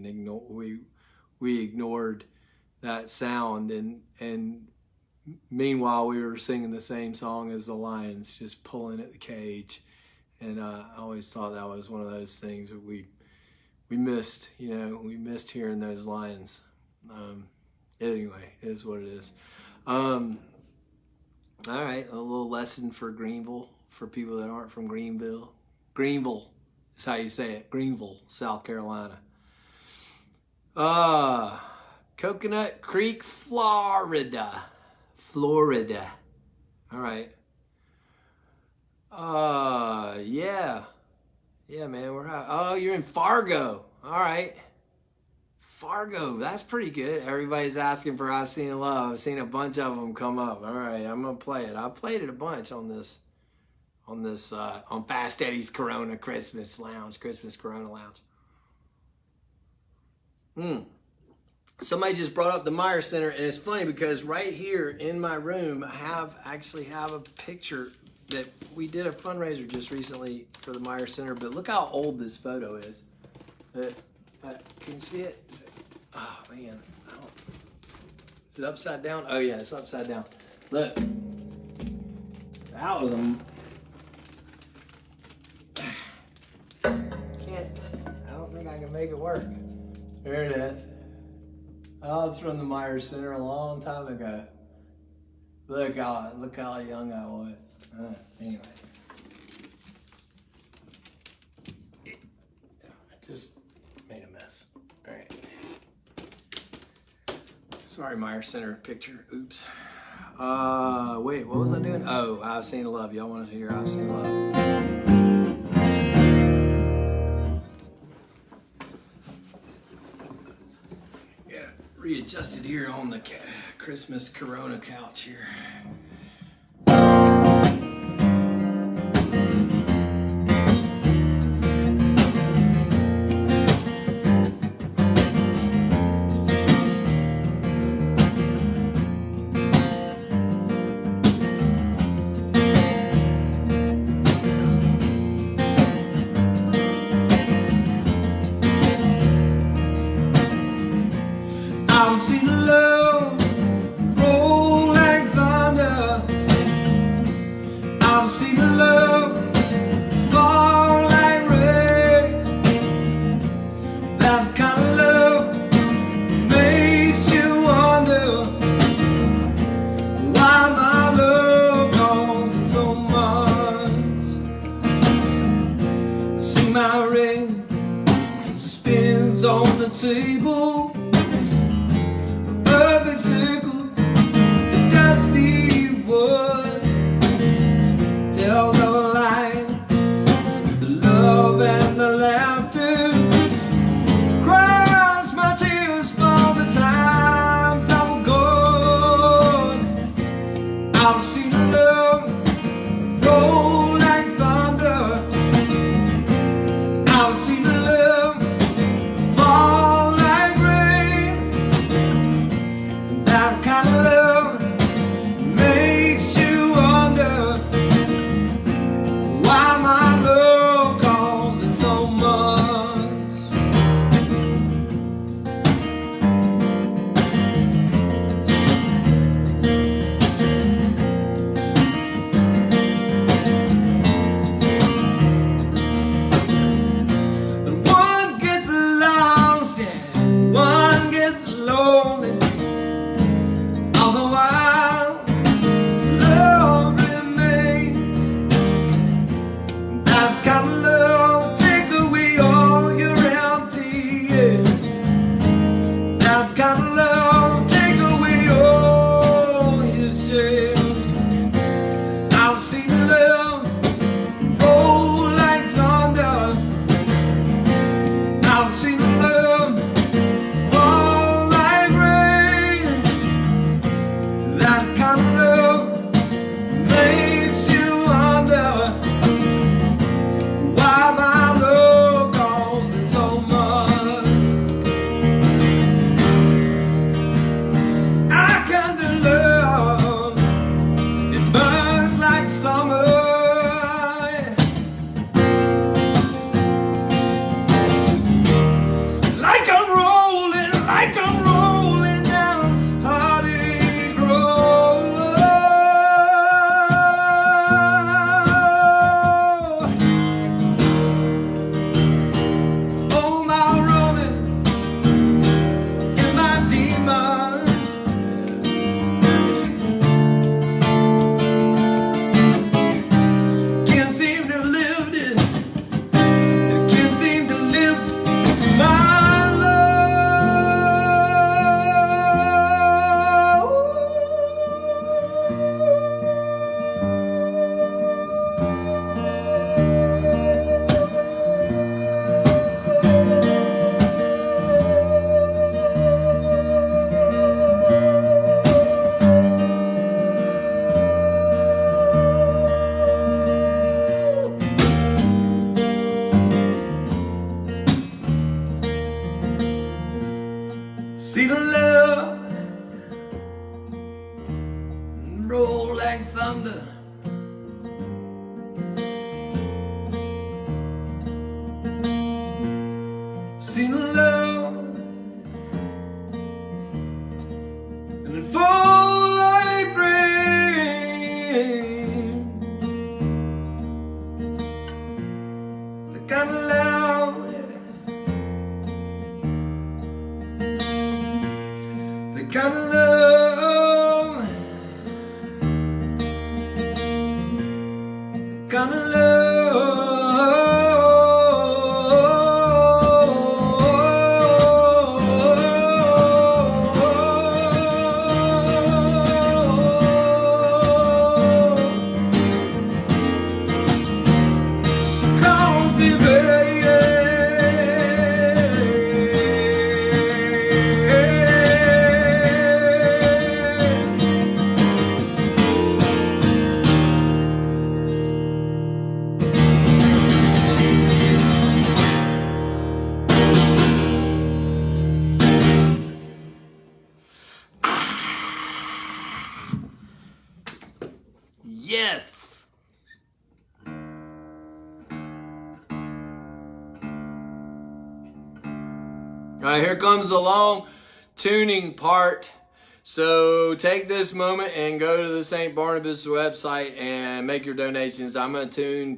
ignored that sound, and meanwhile we were singing the same song as the lions, just pulling at the cage. And I always thought that was one of those things that we missed. We missed hearing those lions. Anyway, it is what it is. All right, a little lesson for Greenville, for people that aren't from Greenville. Greenville is how you say it. Greenville, South Carolina. Coconut Creek, Florida. Florida. All right. Yeah. Yeah, man, you're in Fargo. All right. Fargo, that's pretty good. Everybody's asking for I've Seen Love. I've seen a bunch of them come up. All right, I'm gonna play it. I played it a bunch on Fast Eddie's Corona Christmas Corona Lounge. Somebody just brought up the Meyer Center, and it's funny because right here in my room, I actually have a picture that we did a fundraiser just recently for the Meyer Center. But look how old this photo is. Can you see it? Oh man, is it upside down? Oh yeah, it's upside down. Look, that was I don't think I can make it work. There it is. Oh, it's from the Meyer Center a long time ago. Look how young I was. Anyway, I just made a mess. All right. Sorry, Meyer Center picture. Oops. Wait, what was I doing? Oh, I've Seen Love. Y'all wanted to hear I've Seen Love. Yeah, readjusted here on the Christmas Corona couch here. I've seen love roll like thunder. I've seen love fall like rain. That kind of love makes you wonder why my love goes so much. I see my ring spins on the table. tells of a line, the love and the laughter, cries my tears for the times that were gone. I've seen love roll like thunder, I've seen love fall like rain. That kind of love makes you wonder why my love calls me so much. And one gets lost and one gets lonely, all the while love remains. That kind of love take away all your empty years. That kind of love take away all your shame. I've seen love roll like thunder, I've seen love fall like rain. That kind of love makes you wonder why my love calls me so much. I kind of love, it burns like summer, like I'm rolling down heartache road. Oh, my Roman and my demons, can't seem to lift it, can't seem to lift my see the love roll like thunder, see the love and it fall like rain. The kind of love, the kind of love, kind of calls me baby. Yes. All right, here comes the long tuning part. So take this moment and go to the St. Barnabas website and make your donations. I'm going to tune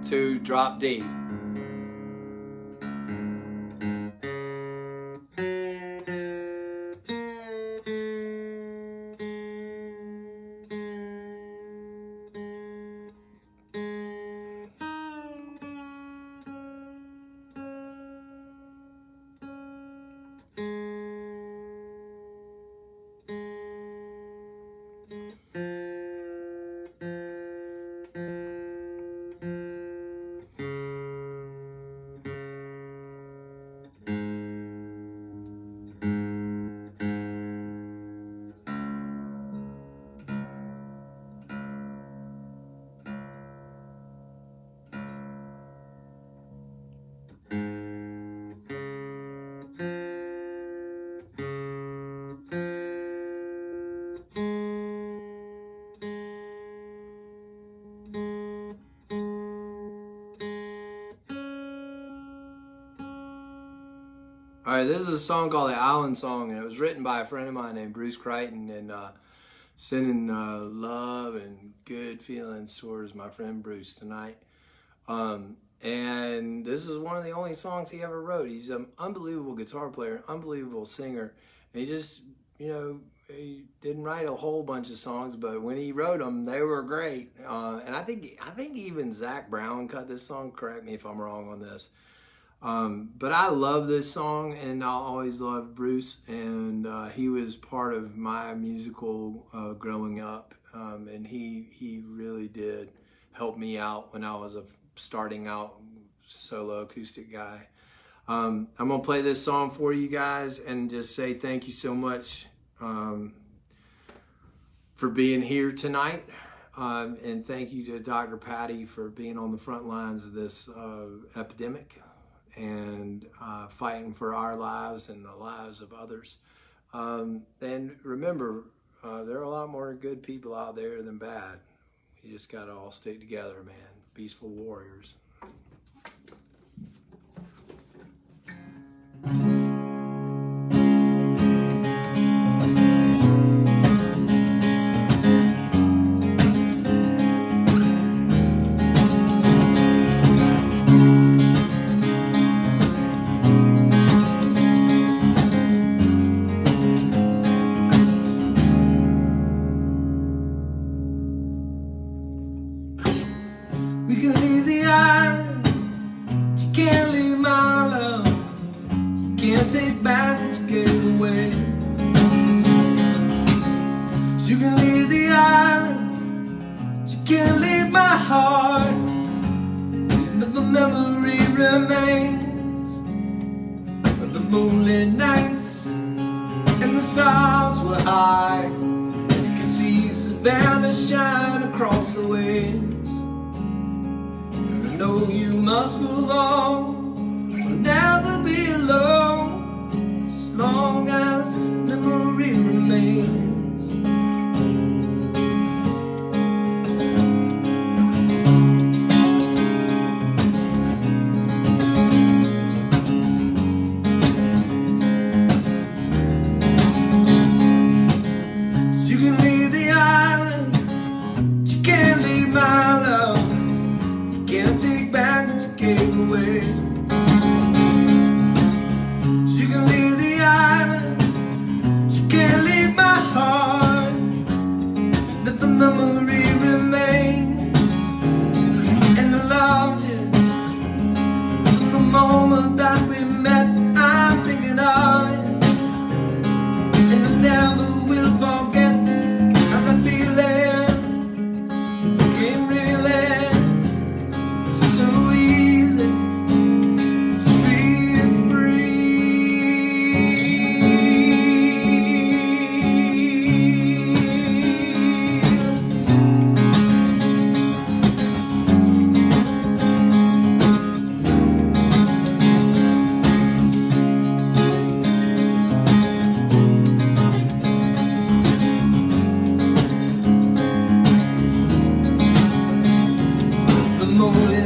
to drop D. right, this is a song called The Island Song, and it was written by a friend of mine named Bruce Crichton, and sending love and good feelings towards my friend Bruce tonight. And this is one of the only songs he ever wrote. He's an unbelievable guitar player, unbelievable singer. And he just, he didn't write a whole bunch of songs, but when he wrote them, they were great. And I think even Zach Brown cut this song. Correct me if I'm wrong on this. But I love this song, and I'll always love Bruce. And he was part of my musical growing up, and he really did help me out when I was a starting out solo acoustic guy. I'm gonna play this song for you guys and just say thank you so much for being here tonight, and thank you to Dr. Patty for being on the front lines of this epidemic and fighting for our lives and the lives of others. And remember, there are a lot more good people out there than bad. You just gotta all stick together, man. Peaceful warriors. We can leave the island, but you can't leave my love. You can't take back what you gave away. You can leave the island, but you can't leave my heart. But the memory remains of the moonlit nights, and the stars were high. You can see Savannah shine across the waves. No, you must move on, will never be alone, as long as memory remains. You can leave the island, but you can't leave my love. Can't take back what you gave away. You can leave the island, but you can't leave my heart. But the memory remains, and I loved you from the moment that we met. I'm thinking of you, and I never will forget how that feeling came really.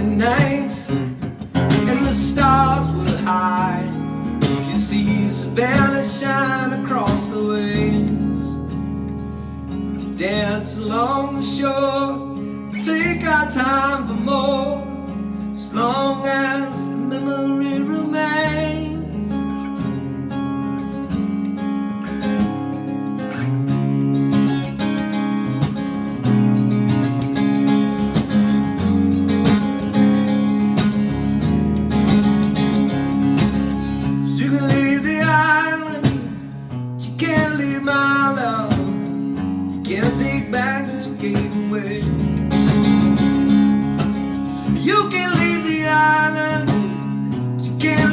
Nights and the stars were high. You see Savannah shine across the waves. Dance along the shore, take our time for more, as long as the memory remains. You can leave the island, you can't leave my love. You can't take back what you gave away. You can leave the island, you can't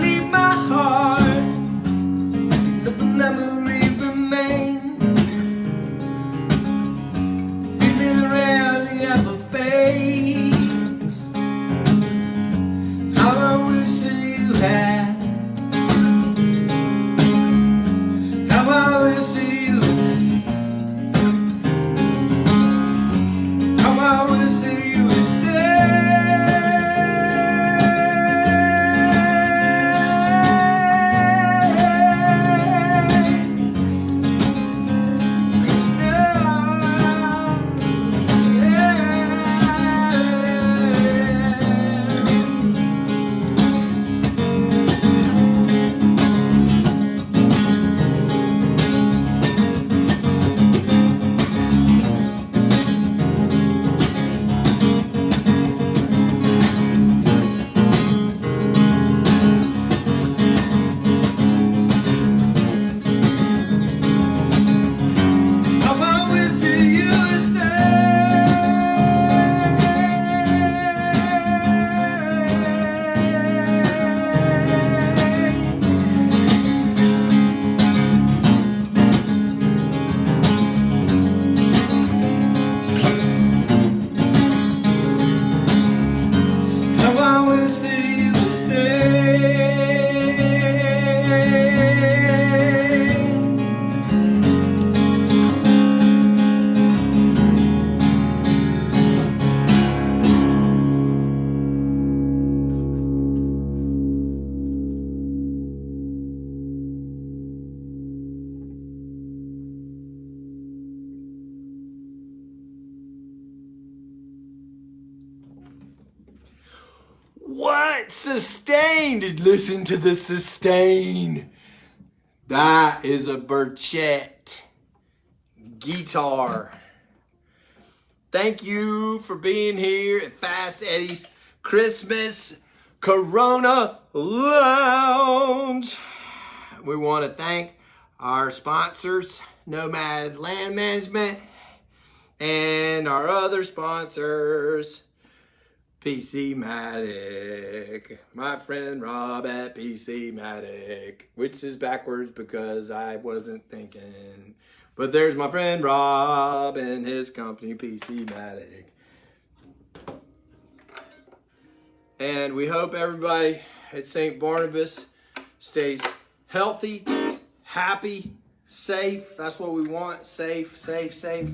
What? Sustained. Listen to the sustain. That is a Burchett guitar. Thank you for being here at Fast Eddie's Christmas Corona Lounge. We want to thank our sponsors, Nomad Land Management, and our other sponsors, PC Matic, my friend Rob at PC Matic, which is backwards because I wasn't thinking. But there's my friend Rob and his company, PC Matic. And we hope everybody at St. Barnabas stays healthy, happy, safe. That's what we want. Safe, safe, safe.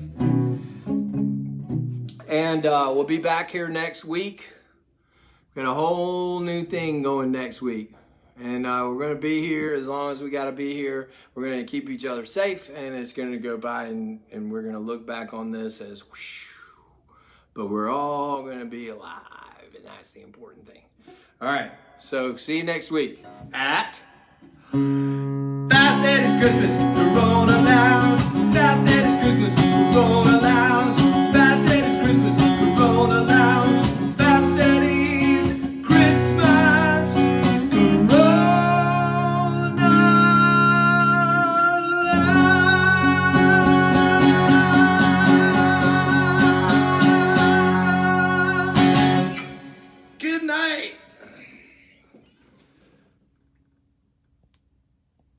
And we'll be back here next week. Got a whole new thing going next week. And we're going to be here as long as we got to be here. We're going to keep each other safe. And it's going to go by and we're going to look back on this as whoosh. But we're all going to be alive. And that's the important thing. All right. So see you next week at Fast Eddie's Christmas.